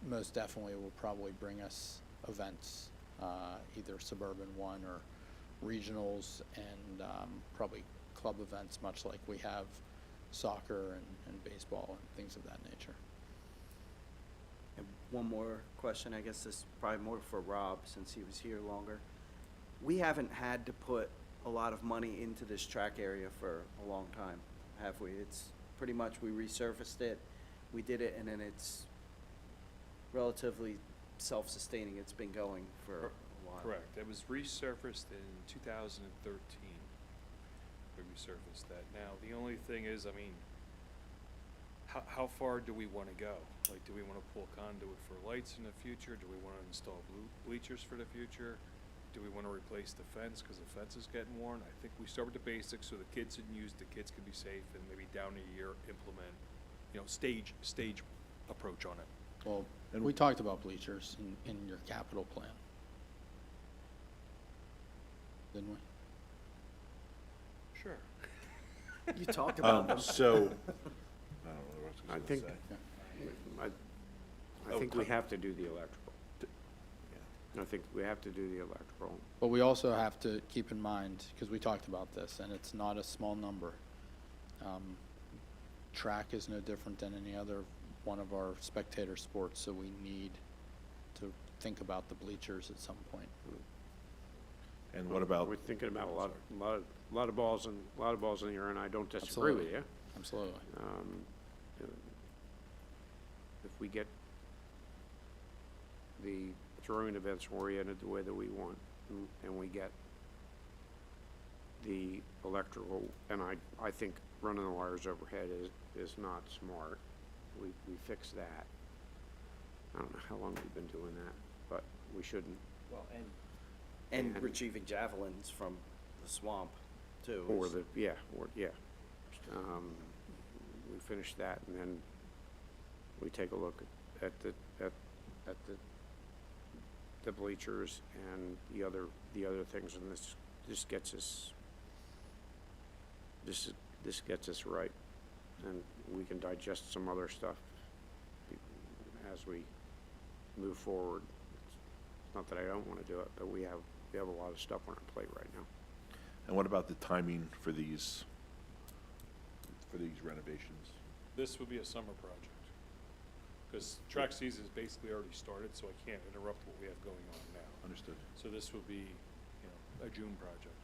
most definitely will probably bring us events, either suburban one or regionals, and probably club events, much like we have soccer and baseball and things of that nature. And one more question, I guess this is probably more for Rob, since he was here longer. We haven't had to put a lot of money into this track area for a long time, have we? It's pretty much, we resurfaced it, we did it, and then it's relatively self-sustaining. It's been going for a while. Correct. It was resurfaced in 2013. We resurfaced that. Now, the only thing is, I mean, how far do we want to go? Like, do we want to pull conduit for lights in the future? Do we want to install bleachers for the future? Do we want to replace the fence because the fence is getting worn? I think we start with the basics so the kids can use, the kids can be safe, and maybe down a year implement, stage approach on it. Well, we talked about bleachers in your capital plan, didn't we? Sure. You talked about them. So, I don't know what I I was gonna think, say. I think we have to do the electrical. I think we have to do the electrical. But we also have to keep in mind, because we talked about this, and it's not a small number. Track is no different than any other one of our spectator sports, so we need to think about the bleachers at some point. And what about, We're thinking about a lot of balls in the air, and I don't disagree with you. Absolutely. If we get the throwing events oriented the way that we want, and we get the electrical, and I think running the wires overhead is not smart. We fix that. I don't know how long we've been doing that, but we shouldn't. Well, and And- retrieving javelins from the swamp, too. Or is- yeah. We finish that, and then we take a look at the bleachers and the other things, and this gets us right, and we can digest some other stuff as we move forward. It's not that I don't want to do it, but we have a lot of stuff on our plate right now. and what about the timing for these renovations? This would be a summer project. Because track season is basically already started, so I can't interrupt what we have going on now. Understood. So this would be, a June project.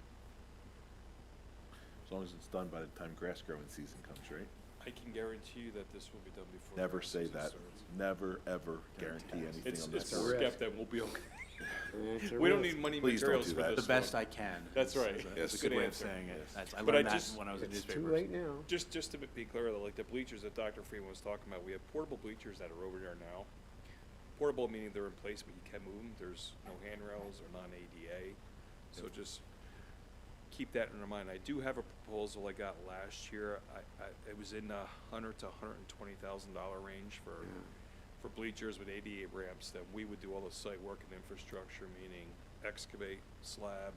As long as it's done by the time grass growing season comes, right? I can guarantee you that this will be done before. Never grass say season that. starts. Never, ever guarantee anything It's on this. a earth. skep that we'll be okay. It's a We don't risk. need money Please don't materials do for that. this The best one. I can. That's right. Is Yes. a Good good way of answer. saying it. Yes. That's- I But I learned that just- when I was in It's newspapers. too late now. Just to be clear though, like the bleachers that Dr. Freeman was talking about, we have portable bleachers that are over there now. Portable meaning they're in place, but you can move them. There's no handrails or non-ADA. So just keep that in mind. I do have a proposal I got last year. It was in the $100,000 to $120,000 range for bleachers with ADA ramps, that we would do all the site work and infrastructure, meaning excavate, slab,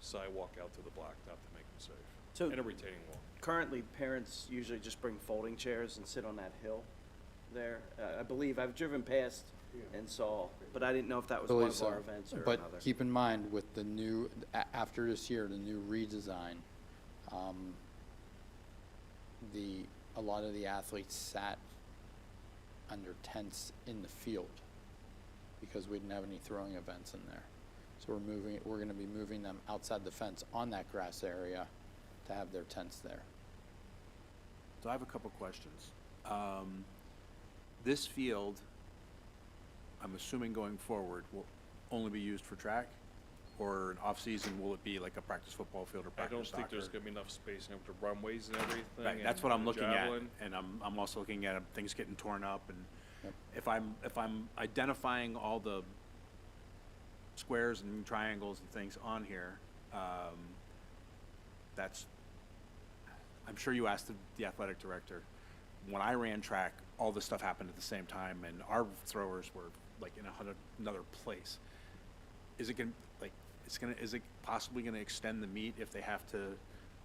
sidewalk out to the blacktop to make them safe. So- And a retaining wall. Currently, parents usually just bring folding chairs and sit on that hill there. I believe, I've driven past and saw, but I didn't know if that was one Believe of so. our events or But another. keep in mind, with the new, after this year, the new redesign, a lot of the athletes sat under tents in the field because we didn't have any throwing events in there. So we're gonna be moving them outside the fence on that grass area to have their tents there. So I have a couple questions. This field, I'm assuming going forward, will only be used for track? Or in off-season, will it be like a practice football field or I practice don't soccer? think there's gonna be enough space enough to runways and everything. Right, that's and what I'm the looking at, javelin. and I'm also looking at things getting torn up, and Yep. if I'm identifying all the squares and triangles and things on here, that's, I'm sure you asked the athletic director. When I ran track, all this stuff happened at the same time, and our throwers were like in another place. Is it is it possibly gonna extend the meet if they have to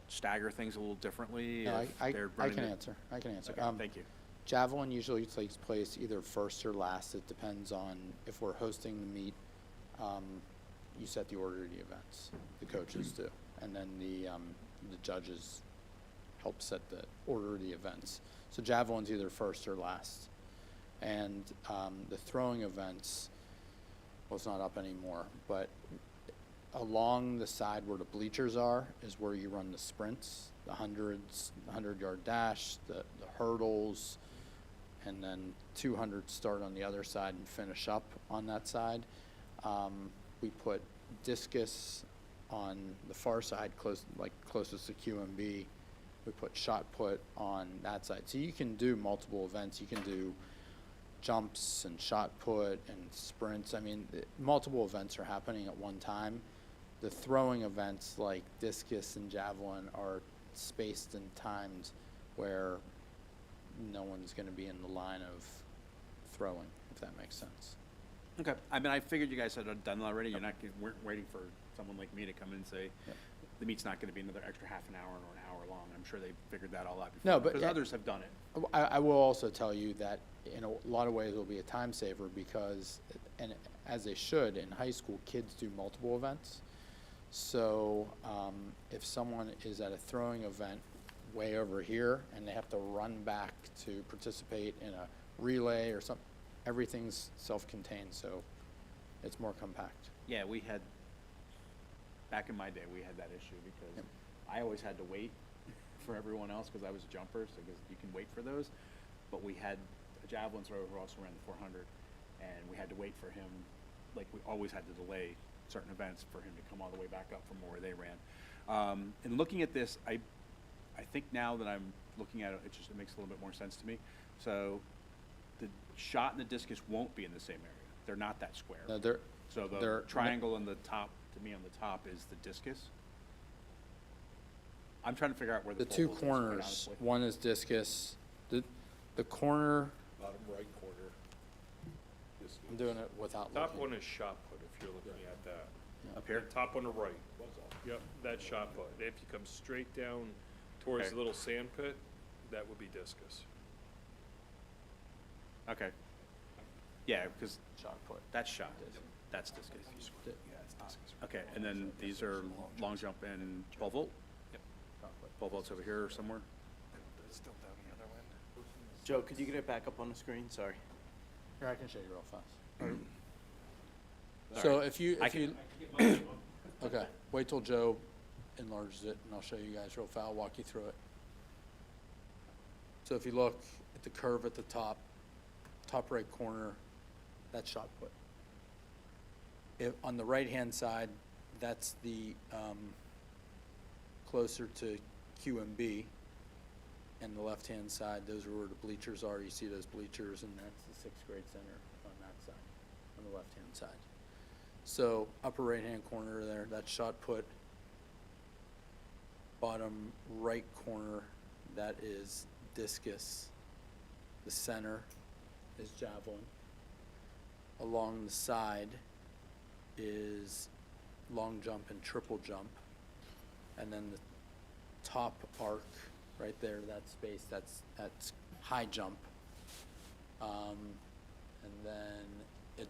stagger things a little differently? No, if I they're I running can it- answer, I can answer. Okay, thank you. Javelin usually takes place either first or last. It depends on if we're hosting the meet. You set the order of the events, the coaches do, and then the judges help set the order of the events. So javelin's either first or last. And the throwing events, well, it's not up anymore, but along the side where the bleachers are is where you run the sprints, the hundreds, the 100-yard dash, the hurdles, and then 200 start on the other side and finish up on that side. We put discus on the far side, closest to QMB. We put shot put on that side. So you can do multiple events. You can do jumps and shot put and sprints. I mean, multiple events are happening at one time. The throwing events like discus and javelin are spaced and timed where no one's going to be in the line of throwing, if that makes sense. Okay, I mean, I figured you guys had done it already. You're not, weren't waiting for someone like me to come in and say, Yep. the meet's not gonna be another extra half an hour or an hour long. I'm sure they figured that all out before. No, but- Because others have done it. I will also tell you that in a lot of ways it'll be a time saver because, and as they should, in high school, kids do multiple events. So if someone is at a throwing event way over here and they have to run back to participate in a relay or something, everything's self-contained, so it's more compact. Yeah, we had, back in my day, we had that issue because Yep. I always had to wait for everyone else because I was a jumper, so because you can wait for those. But we had a javelin thrower who also ran the 400, and we had to wait for him, like we always had to delay certain events for him to come all the way back up from where they ran. And looking at this, I think now that I'm looking at it, it makes a little bit more sense to me. So the shot and the discus won't be in the same area. They're not that square. No, they're, So the they're- triangle on the top, to me on the top, is the discus. I'm trying to figure out where the the two focal is, quite corners, honestly. one is discus, the corner, Bottom right corner. I'm doing it without Top looking. one is shot put, if you're looking at that. Up here? The top on the right. Yep, that's shot put. If you come straight down towards Okay. the little sand pit, that would be discus. Okay. Yeah, because Shot put. that's shot. That's discus. Okay, and then these are long jump and pole vault? Yep. Pole vault's over here somewhere? Joe, could you get it back up on the screen? Sorry. Here, I can show you real fast. So if you, okay, wait till Joe enlarges it and I'll show you guys real fast, I'll walk you through it. So if you look at the curve at the top right corner, that's shot put. If, on the right-hand side, that's the, closer to QMB. And the left-hand side, those are where the bleachers are. You see those bleachers, and that's the sixth grade center on that side, on the left-hand side. So upper right-hand corner there, that's shot put. Bottom right corner, that is discus. The center is javelin. Along the side is long jump and triple jump. And then the top arc, right there, that space, that's high jump. And then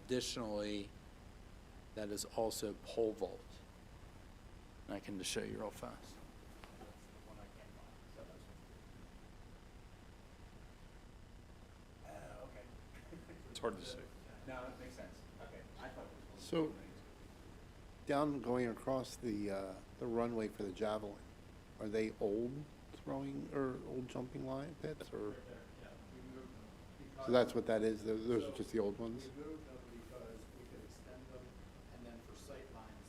additionally, that is also pole vault. And I can just show you real fast. It's hard to see. No, that makes sense. Okay, I thought it was. So, down going across the runway for the javelin, are they old throwing or old jumping line pits, or? So that's what that is, those are just the old ones? We moved them because we could extend them, and then for sight lines,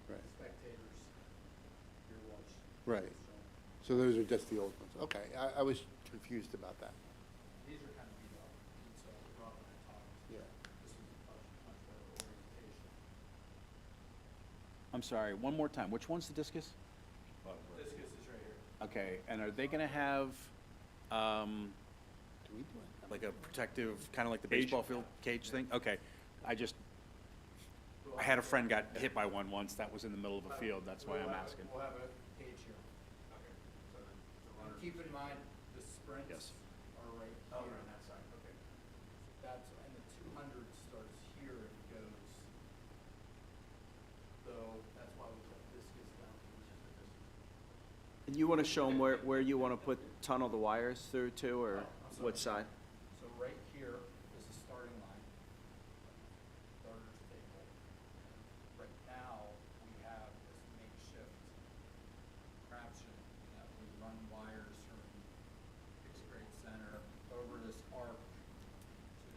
Right. spectators, your watch. Right. So those are just the old ones, okay, I was confused about that. These are kind of beat up, and so Rob and I talked, Yeah. this was a much better orientation. I'm sorry, one more time, which one's the discus? Discus is right here. Okay, and are they gonna have, Do we do it? like a protective, kinda like the Cage? baseball field cage thing? Okay, I had a friend got hit by one once, that was in the middle of a field, that's why I'm asking. We'll have a cage here. And keep in mind, the sprints Yes. are right here. On that side, okay. That's, and the 200 starts here and goes, so that's why we put discus down here. And you want to show them where you want to tunnel the wires through to, or what side? So right here is the starting line, starter's table. Right now, we have this makeshift contraption that we run wires from Sixth Grade Center over this arc to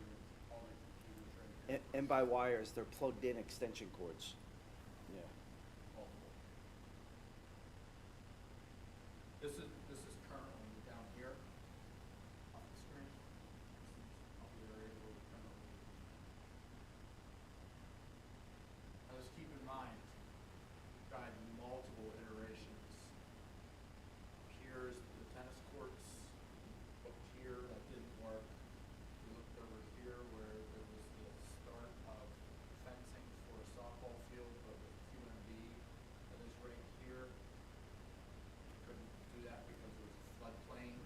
all the computers right here. And by wires, they're plugged in extension cords. Yeah. Multiple. This is currently down here on the screen. I'll be able to currently. Now just keep in mind, we've tried multiple iterations. Here's the tennis courts, looked here, that didn't work. We looked over here where there was the start of fencing for a softball field, but with QMB, that is right here. Couldn't do that because it was a floodplain.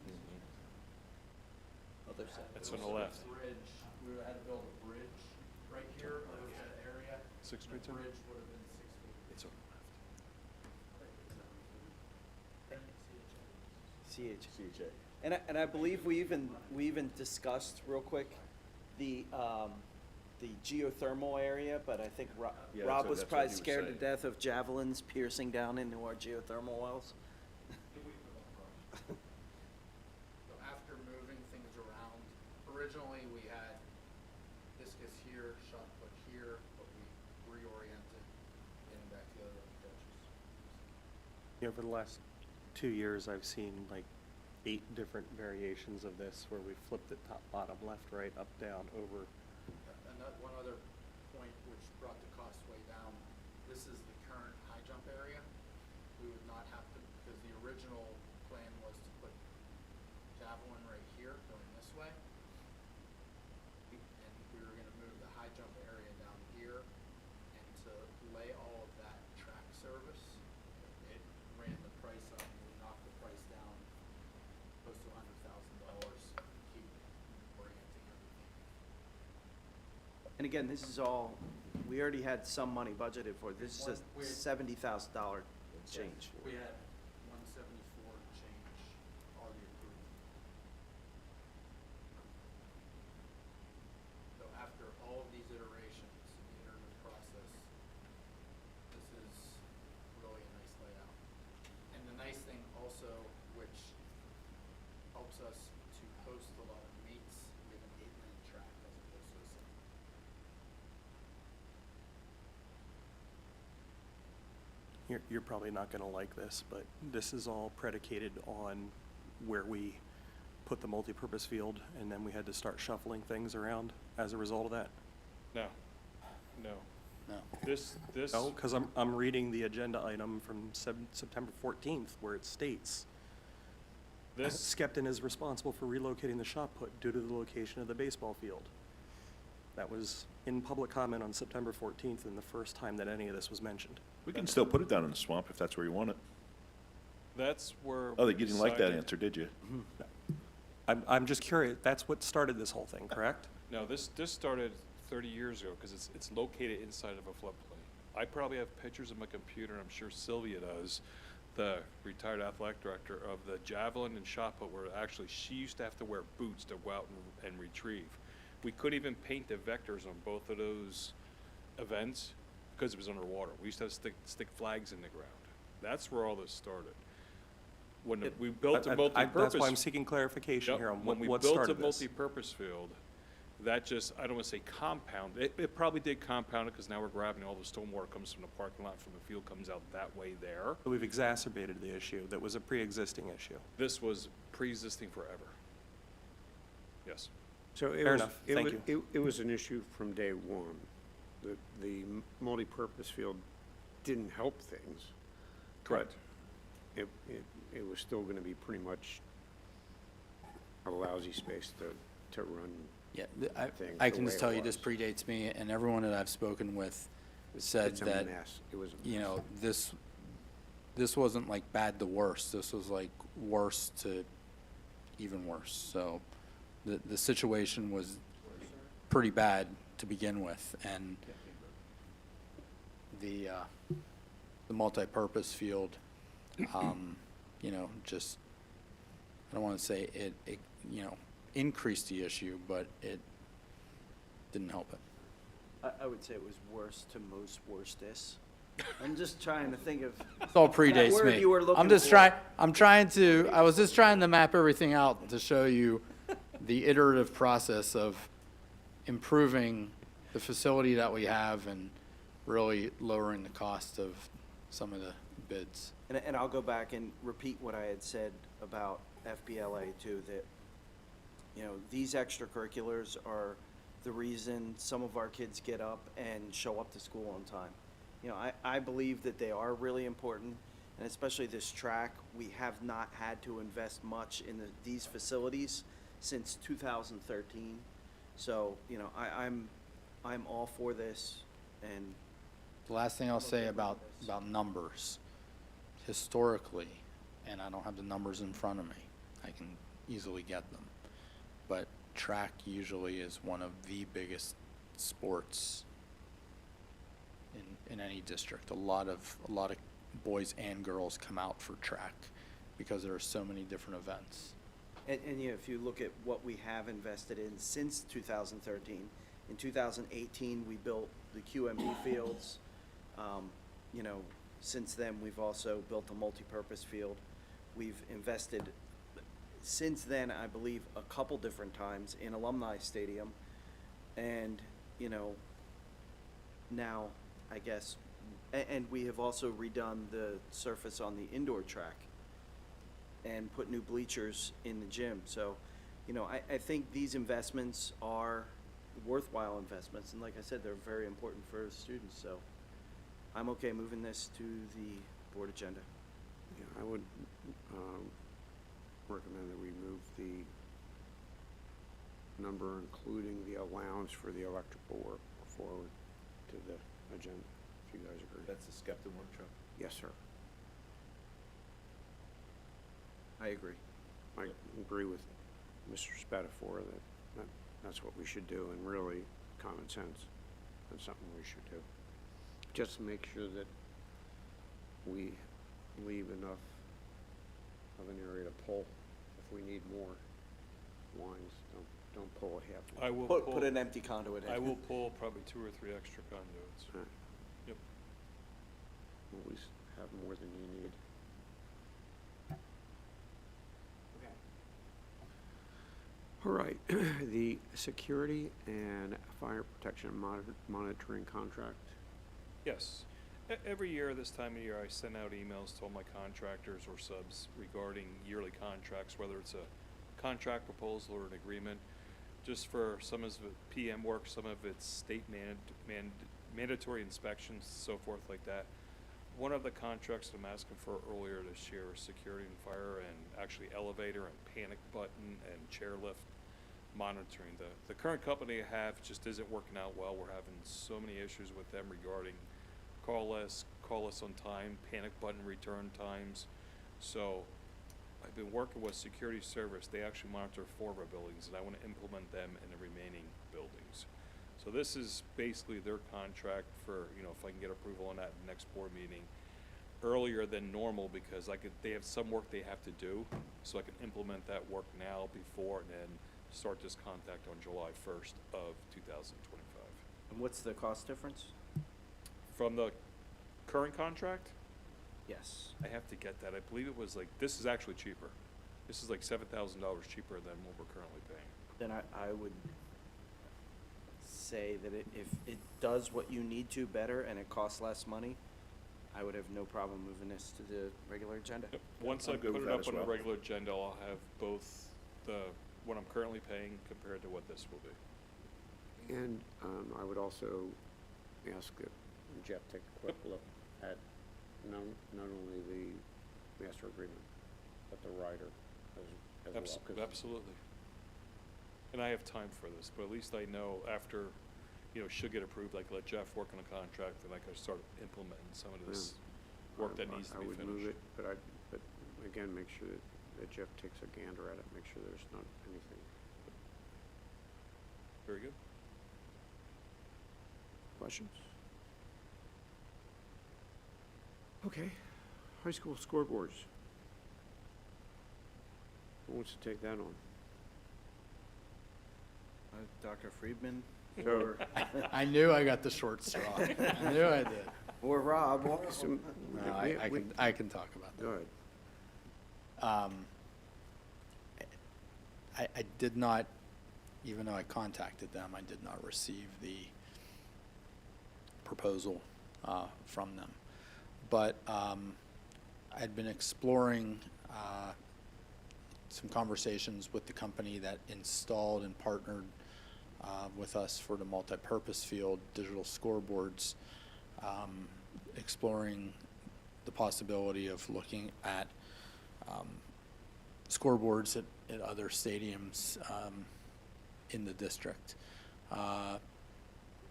Other side. It's on the left. Bridge, we had to build a bridge right here over that area. Sixth The Grade Center? bridge would have been 6 feet. It's on the left. CHA. And I believe we even discussed real quick the geothermal area, but I think Yeah, Rob was that's what probably he was scared to saying. death of javelins piercing down into our geothermal wells. So after moving things around, originally we had discus here, shot put here, but we reoriented getting back to the other approaches. You know, for the last 2 years, I've seen like 8 different variations of this where we flipped it top, bottom, left, right, up, down, over. And that one other point which brought the cost way down, this is the current high jump area. We would not have to, because the original plan was to put javelin right here going this way. And we were gonna move the high jump area down here, and to lay all of that track service, it ran the price up, and we knocked the price down close to $100,000, keep orienting everything. And again, this is all, we already had some money budgeted for it. This is a $70,000 change. We had 174 change already approved. So after all of these iterations, the iterative process, this is really a nice layout. And the nice thing also, which helps us to host a lot of meets, we have an 8-lane track as opposed to a 7. You're probably not gonna like this, but this is all predicated on where we put the multipurpose field, and then we had to start shuffling things around as a result of that. No, no. No. This, No, because I'm reading the agenda item from September 14th, where it states, this, Skepton is responsible for relocating the shot put due to the location of the baseball field. That was in public comment on September 14th, and the first time that any of this was mentioned. We can still put it down in the swamp if that's where you want it. that's where. Oh, we you didn't like that decided- answer, did you? I'm just curious, that's what started this whole thing, correct? No, this started 30 years ago, because it's located inside of a floodplain. I probably have pictures on my computer, and I'm sure Sylvia does, the retired athletic director, of the javelin and shot put, where actually she used to have to wear boots to go out and retrieve. We couldn't even paint the vectors on both of those events because it was underwater. We used to have stick flags in the ground. That's where all this started. when It- we built a That's multi-purpose. why I'm seeking clarification Yep, here on when we what built started a this. multi-purpose field, that just, I don't want to say compound, it probably did compound it because now we're grabbing all the stormwater comes from the parking lot, from the field, comes out that way there. So we've exacerbated the issue that was a pre-existing issue. This was pre-existing forever. Yes. So it Fair was, enough. it Thank wa- it was an issue from day one. The multipurpose field didn't help things. Correct. It was still gonna be pretty much a lousy space to run. Yeah, thing I the can way just it tell you, this was. predates me, and everyone that I've spoken with said It's a that, mess. It was a you mess. know, this wasn't like bad to worse, this was like worse to even worse. So the situation was pretty bad to begin with, and the multipurpose field, you know, just, I don't want to say it, you know, increased the issue, but it didn't help it. I would say it was worse to most worstest. I'm just trying to think of, It all That predates word me. you were looking I'm just for. trying, I was just trying to map everything out to show you the iterative process of improving the facility that we have and really lowering the cost of some of the bids. and I'll go back and repeat what I had said about FBLA too, that, you know, these extracurriculars are the reason some of our kids get up and show up to school on time. You know, I believe that they are really important, and especially this track, we have not had to invest much in these facilities since 2013. So, you know, I'm all for this, and The last thing I'll say about numbers, historically, and I don't have the numbers in front of me, I can easily get them, but track usually is one of the biggest sports in any district. A lot of boys and girls come out for track because there are so many different events. And you know, if you look at what we have invested in since 2013, in 2018, we built the QMB fields. You know, since then, we've also built a multipurpose field. We've invested, since then, I believe, a couple different times in Alumni Stadium. And, you know, now, I guess, and we have also redone the surface on the indoor track and put new bleachers in the gym. So, you know, I think these investments are worthwhile investments, and like I said, they're very important for the students, so I'm okay moving this to the board agenda. Yeah, I would recommend that we move the number, including the allowance for the electrical work, forward to the agenda, if you guys agree. That's the Skepta workshop. Yes, sir. I agree. I agree with Mr. Spatafor that that's what we should do, and really, common sense, that's something we should do. Just to make sure that we leave enough of an area to pull if we need more lines. Don't pull a half. I will Put pull, an empty conduit in. I will pull probably 2 or 3 extra conduits. Right. Yep. Always have more than you need. All right, the security and fire protection monitoring contract. Yes. Every year, this time of year, I send out emails to all my contractors or subs regarding yearly contracts, whether it's a contract proposal or an agreement, just for some of it PM work, some of it's state mandatory inspections, so forth like that. One of the contracts I'm asking for earlier this year is security and fire, and actually elevator and panic button and chairlift monitoring. The current company I have just isn't working out well. We're having so many issues with them regarding call us on time, panic button return times. So I've been working with security service. They actually monitor 4 of our buildings, and I want to implement them in the remaining buildings. So this is basically their contract for, you know, if I can get approval on that in the next board meeting earlier than normal, because they have some work they have to do, so I can implement that work now before and then start this contact on July 1st of 2025. And what's the cost difference? From the current contract, Yes. I have to get that. I believe it was like, this is actually cheaper. This is like $7,000 cheaper than what we're currently paying. Then I would say that if it does what you need to better and it costs less money, I would have no problem moving this to the regular agenda. Yep. Once I'm I good put with it that up as on the well. regular agenda, I'll have both what I'm currently paying compared to what this will be. And I would also ask that Jeff take a quick look at not only the master agreement, but the rider as well. 'cause Absolutely. And I have time for this, but at least I know after, should get approved, I can let Jeff work on a contract, and I can start implementing some of this work that needs to be I would move it, finished. but again, make sure that Jeff takes a gander at it, make sure there's not anything. Very good. Questions? Okay, high school scoreboards. Who wants to take that on? Dr. Friedman So, I knew I got the short straw. I knew I did. or Rob. No, I can talk about that. go ahead. I did not, even though I contacted them, I did not receive the proposal from them. But I'd been exploring some conversations with the company that installed and partnered with us for the multi-purpose field digital scoreboards, exploring the possibility of looking at scoreboards at other stadiums in the district.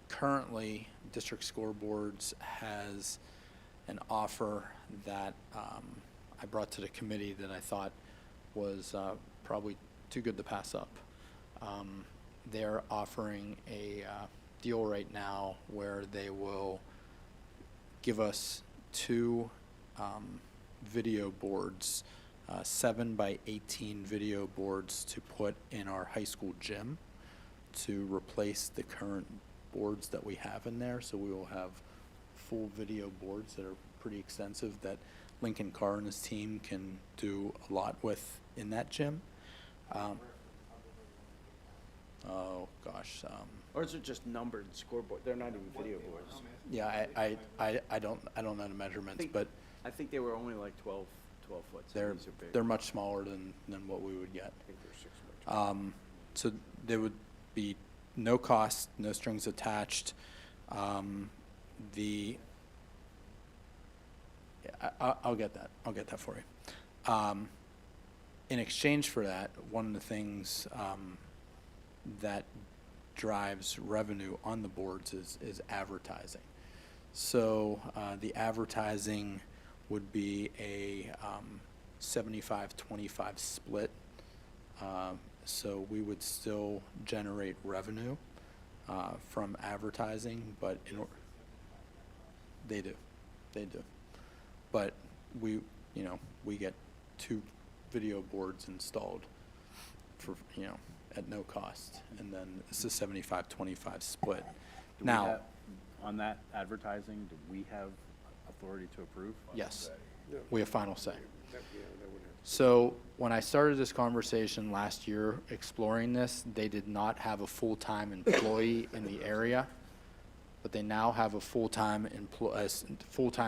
Currently, District Scoreboards has an offer that I brought to the committee that I thought was probably too good to pass up. They're offering a deal right now where they will give us 2 video boards, 7 by 18 video boards to put in our high school gym to replace the current boards that we have in there. So we will have full video boards that are pretty extensive that Lincoln Carr and his team can do a lot with in that gym. Oh gosh, Or is it just numbered scoreboard? They're not even video boards. yeah, I don't know the measurements, but I think they were only like 12 foot. So they're these are big. they're much smaller than what we would get. I think there's 6 by 12. So there would be no cost, no strings attached. I'll get that. I'll get that for you. In exchange for that, one of the things that drives revenue on the boards is advertising. So the advertising would be a 75-25 split. So we would still generate revenue from advertising, but they do. But we get 2 video boards installed for, at no cost, and then it's a 75-25 split. Do we Now, have- on that advertising, do we have authority to approve? yes, we have final say. That would have. So when I started this conversation last year exploring this, they did not have a full-time employee in the area, but they now have a full-time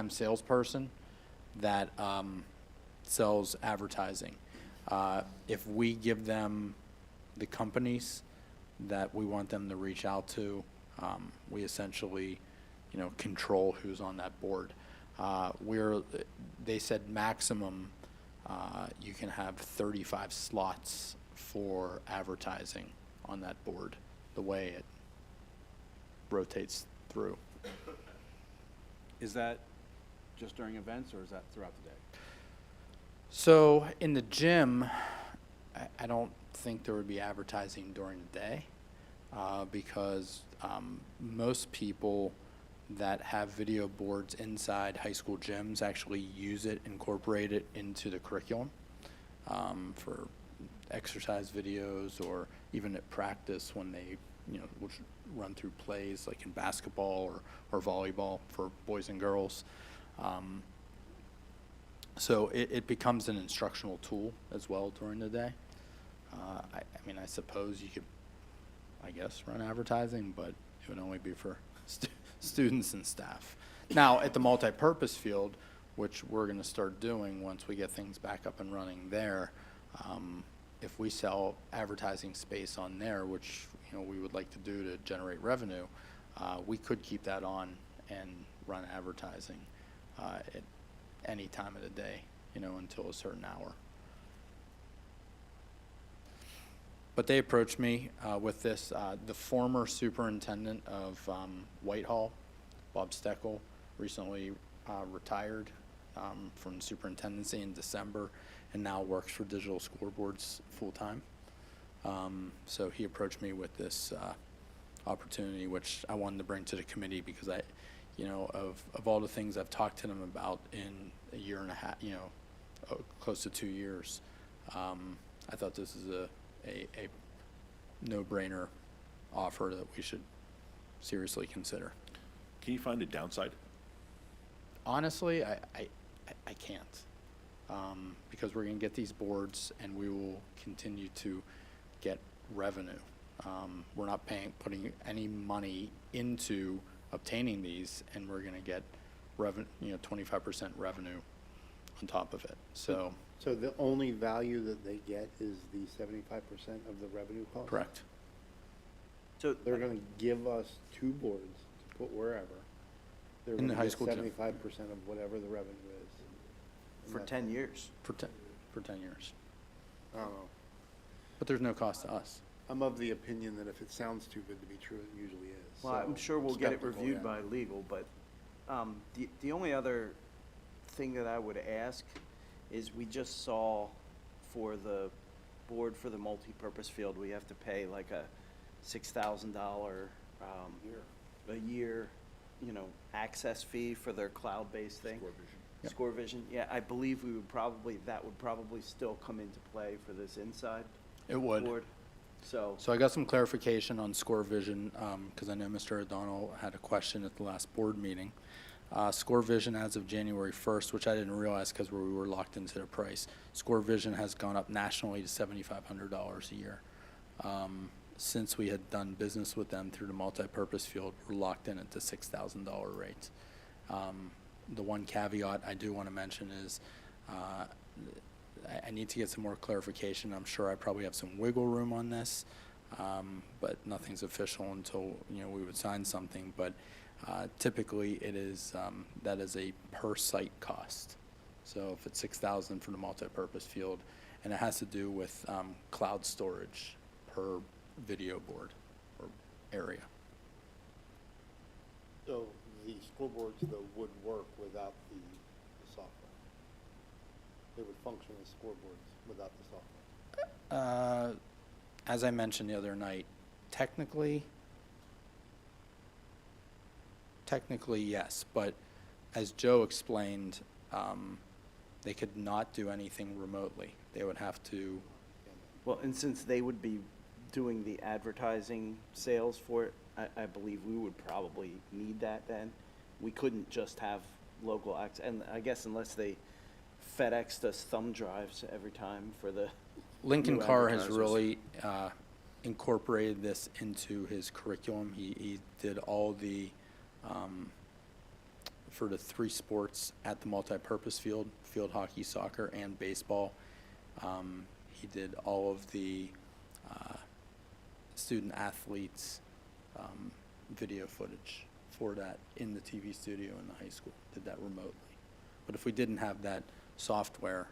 salesperson that sells advertising. If we give them the companies that we want them to reach out to, we essentially, control who's on that board. They said maximum, you can have 35 slots for advertising on that board, the way it rotates through. Is that just during events, or is that throughout the day? So in the gym, I don't think there would be advertising during the day because most people that have video boards inside high school gyms actually use it, incorporate it into the curriculum for exercise videos, or even at practice when they, will run through plays like in basketball or volleyball for boys and girls. So it becomes an instructional tool as well during the day. I mean, I suppose you could, I guess, run advertising, but it would only be for students and staff. Now, at the multipurpose field, which we're going to start doing once we get things back up and running there, if we sell advertising space on there, which, you know, we would like to do to generate revenue, we could keep that on and run advertising at any time of the day, you know, until a certain hour. But they approached me with this. The former superintendent of Whitehall, Bob Steckel, recently retired from superintendency in December and now works for Digital Scoreboards full-time. So he approached me with this opportunity, which I wanted to bring to the committee because I, you know, of all the things I've talked to them about in a year and a half, you know, close to 2 years, I thought this is a no-brainer offer that we should seriously consider. Can you find a downside? Honestly, I can't, because we're going to get these boards and we will continue to get revenue. We're not putting any money into obtaining these, and we're going to get 25% revenue on top of it. So the only value that they get is the 75% of the revenue cost? correct. So They're gonna give us 2 boards to put wherever. They're In the gonna high get school, too. 75% of whatever the revenue is. And for that's 10 all. years. For 10 years. I don't know. But there's no cost to us. I'm of the opinion that if it sounds too good to be true, it usually is. Well, I'm So sure we'll get it skeptical, reviewed yeah. by legal, but the only other thing that I would ask is we just saw for the board for the multipurpose field, we have to pay like a $6,000 a year, you know, access fee for their cloud-based thing. Yep. ScoreVision, yeah, I believe that would probably still come into play for this inside It would. board. So, So I got some clarification on ScoreVision, because I know Mr. O'Donnell had a question at the last board meeting. ScoreVision as of January 1st, which I didn't realize because we were locked into the price, ScoreVision has gone up nationally to $7,500 a year. Since we had done business with them through the multipurpose field, we're locked in at the $6,000 rate. The one caveat I do want to mention is I need to get some more clarification. I'm sure I probably have some wiggle room on this, but nothing's official until, you know, we would sign something. But typically it is, that is a per site cost. So if it's $6,000 for the multipurpose field, and it has to do with cloud storage per video board or area. So the scoreboards, though, would work without the software? They would function as scoreboards without the software? As I mentioned the other night, technically yes, but as Joe explained, they could not do anything remotely. They would have to, well, and since they would be doing the advertising sales for it, I believe we would probably need that then. We couldn't just have local access, and I guess unless they FedExed us thumb drives every time for the Lincoln new Carr has advertisers. really incorporated this into his curriculum. He did all the, for the 3 sports at the multipurpose field, field hockey, soccer, and baseball. He did all of the student athletes video footage for that in the TV studio in the high school, did that remotely. But if we didn't have that software,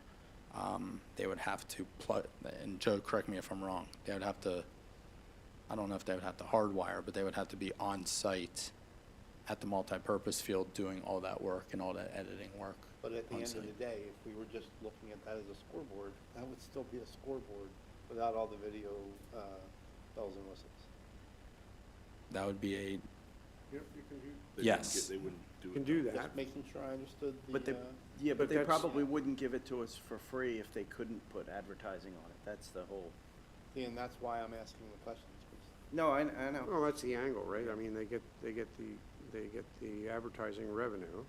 they would have to plug, and Joe, correct me if I'm wrong, they would have to, I don't know if they would have to hardwire, but they would have to be on site at the multipurpose field doing all that work and all that editing work. But at the on end of site. the day, if we were just looking at that as a scoreboard, that would still be a scoreboard without all the video bells and whistles. That would be a, You can do. They Yes. wouldn't do it. Can do that. Just making sure I understood the. But yeah, but But they that's- probably wouldn't give it to us for free if they couldn't put advertising on it. That's the whole. See, and that's why I'm asking the questions, 'cause No, I know. Well, that's the angle, right? I mean, they get the advertising revenue.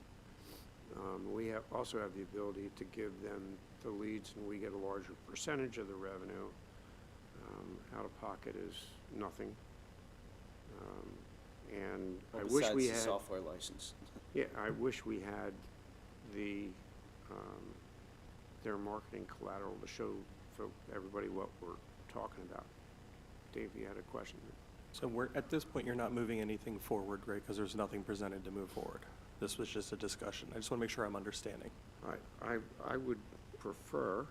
also have the ability to give them the leads, and we get a larger percentage of the revenue. Out of pocket is nothing. And I wish we had. Besides the software license. Yeah, I wish we had the, their marketing collateral to show everybody what we're talking about. Dave, you had a question? So at this point, you're not moving anything forward, right? Because there's nothing presented to move forward. This was just a discussion. I just want to make sure I'm understanding. I would prefer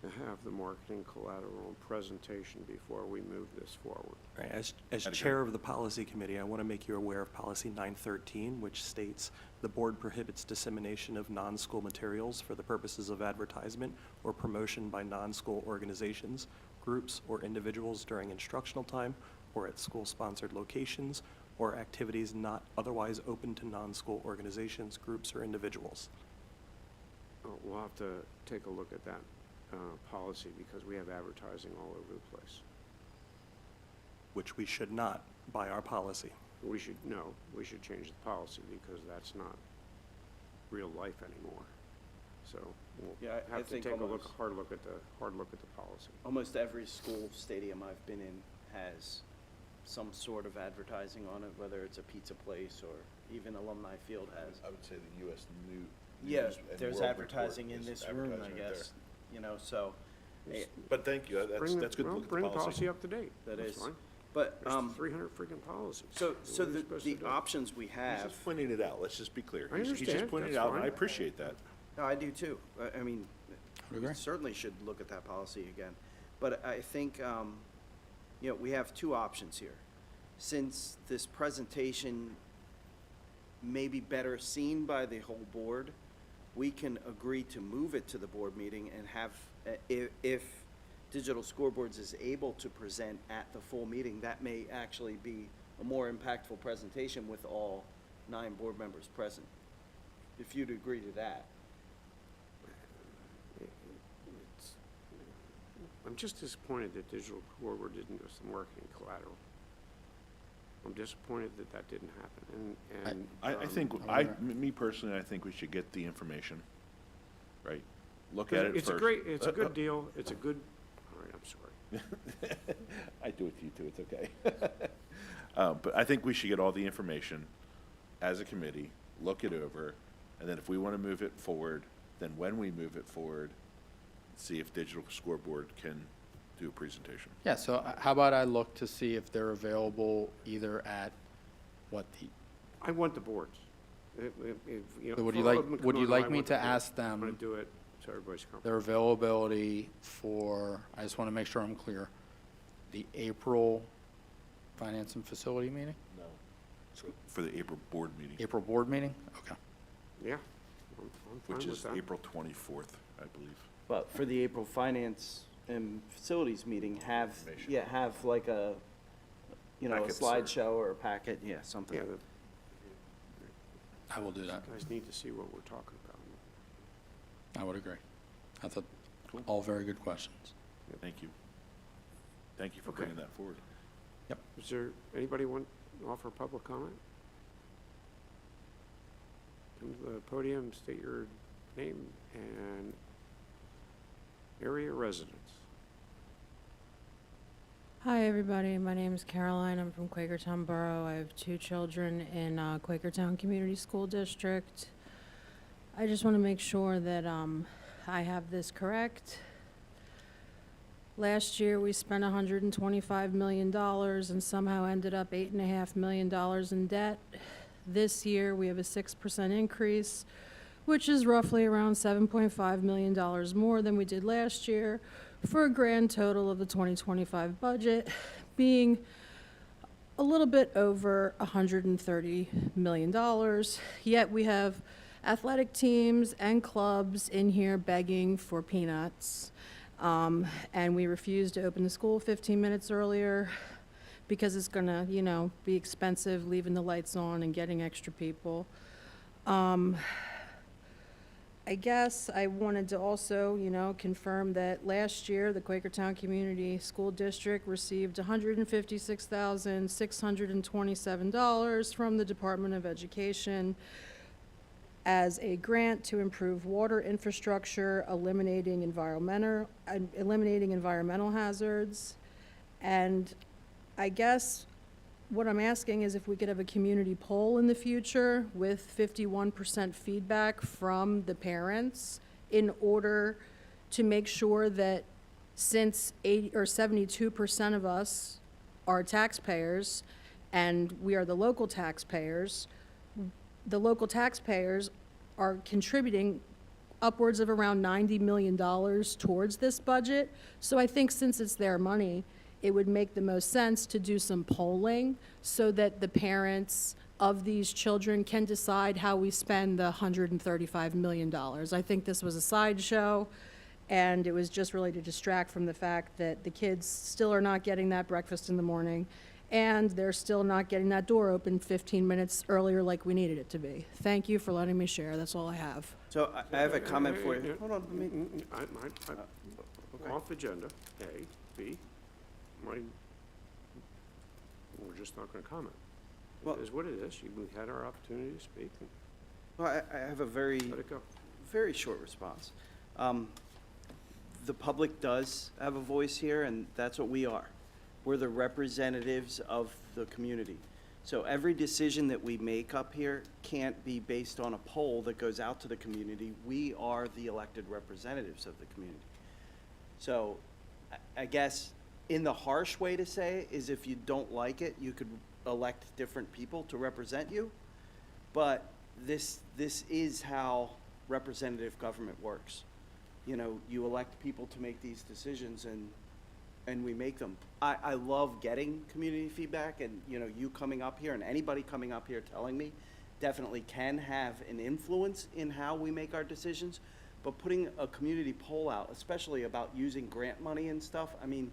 to have the marketing collateral and presentation before we move this forward. Right, as chair of the policy committee, I want to make you aware of policy 913, which states the board prohibits dissemination of non-school materials for the purposes of advertisement or promotion by non-school organizations, groups, or individuals during instructional time or at school-sponsored locations or activities not otherwise open to non-school organizations, groups, or individuals. We'll have to take a look at that policy because we have advertising all over the place. Which we should not by our policy. We should change the policy because that's not real life anymore. So we'll Yeah, I have to think take a almost- hard look at the policy. Almost every school stadium I've been in has some sort of advertising on it, whether it's a pizza place or even Alumni Field has. I would say the U.S. News. Yeah, and there's World advertising Report in is this room, I advertising right guess, so. eh, But thank you, that's good to look at Bring the the policy policy. up to date. That That's is, fine. but, There's 300 freaking policies. so What are we supposed the to do? options we He's have, just pointing it out, let's just be clear. I He's just understand, pointing it that's out, and I fine. appreciate that. no, I do too. I mean, I would we agree. certainly should look at that policy again. But I think, we have two options here. Since this presentation may be better seen by the whole board, we can agree to move it to the board meeting and have, if Digital Scoreboards is able to present at the full meeting, that may actually be a more impactful presentation with all 9 board members present, if you'd agree to that. I'm just disappointed that Digital Scoreboard didn't do some marketing collateral. I'm disappointed that that didn't happen, and. I think, me personally, I think we should get the information, right? Look at it It's first. it's a good deal, it's a good, all right, I'm sorry. I do it to you too, it's okay. But I think we should get all the information as a committee, look it over, and then if we want to move it forward, then when we move it forward, see if Digital Scoreboard can do a presentation. Yeah, so how about I look to see if they're available either at I want the boards. You know, So would you for like- Open would you Kimono, like I me want to the boards. ask I them want to do it so everybody's comfortable. their availability for, I just want to make sure I'm clear, the April Finance and Facility meeting? No. For the April board meeting, April board meeting? Okay. Yeah, I'm fine which with is that. April 24th, I believe. But for the April Finance and Facilities meeting, have like a, a Packets or- slideshow or a packet, something. Yeah, I will do that. you guys need to see what we're talking about. I would agree. I thought, Cool. all very good questions. Thank you. Thank you for Okay. bringing that forward. Is there, anybody want to offer public comment? Come to the podium, state your name and area residence. Hi, everybody. My name is Caroline. I'm from Quakertown Borough. I have 2 children in Quakertown Community School District. I just want to make sure that I have this correct. Last year, we spent $125 million and somehow ended up $8.5 million in debt. This year, we have a 6% increase, which is roughly around $7.5 million more than we did last year, for a grand total of the 2025 budget being a little bit over $130 million. Yet we have athletic teams and clubs in here begging for peanuts. And we refuse to open the school 15 minutes earlier because it's gonna, be expensive leaving the lights on and getting extra people. I guess I wanted to also, confirm that last year, the Quakertown Community School District received $156,627 from the Department of Education as a grant to improve water infrastructure, eliminating environmental hazards. And I guess what I'm asking is if we could have a community poll in the future with 51% feedback from the parents in order to make sure that, since 80 or 72% of us are taxpayers and we are the local taxpayers are contributing upwards of around $90 million towards this budget. So I think since it's their money, it would make the most sense to do some polling so that the parents of these children can decide how we spend the $135 million. I think this was a sideshow, and it was just really to distract from the fact that the kids still are not getting that breakfast in the morning, and they're still not getting that door open 15 minutes earlier like we needed it to be. Thank you for letting me share. That's all I have. So I have a comment for you. Hold on, let me, Off agenda, A, B, we're just not gonna comment. Well- It is what it is, we had our opportunity to speak, and well, I have a very, let it go. very short response. The public does have a voice here, and that's what we are. We're the representatives of the community. So every decision that we make up here can't be based on a poll that goes out to the community. We are the elected representatives of the community. So I guess in the harsh way to say it is if you don't like it, you could elect different people to represent you. But this is how representative government works. You know, you elect people to make these decisions, and we make them. I love getting community feedback, and, you know, you coming up here and anybody coming up here telling me definitely can have an influence in how we make our decisions. But putting a community poll out, especially about using grant money and stuff, I mean,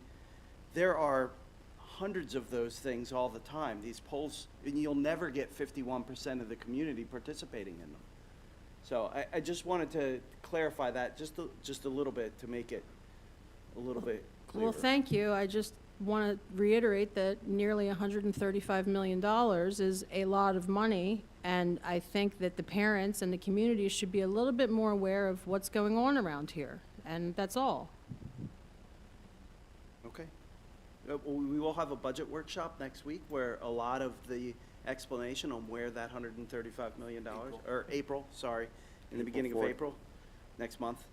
there are hundreds of those things all the time. These polls, and you'll never get 51% of the community participating in them. So I just wanted to clarify that just a little bit to make it a little bit clearer. Well, thank you. I just want to reiterate that nearly $135 million is a lot of money, and I think that the parents and the community should be a little bit more aware of what's going on around here, and that's all. Okay. We will have a budget workshop next week where a lot of the explanation on where that $135 million, or April, sorry, in the beginning of April, next month.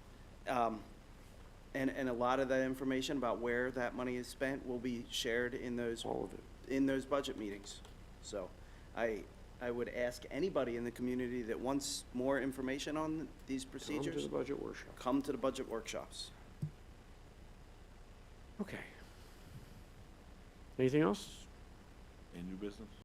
And a lot of that information about where that money is spent will be shared in those, All of it. in those budget meetings. So I would ask anybody in the community that wants more information on these Come to procedures, the budget workshop. come to the budget workshops. Okay. Anything else? Any new business?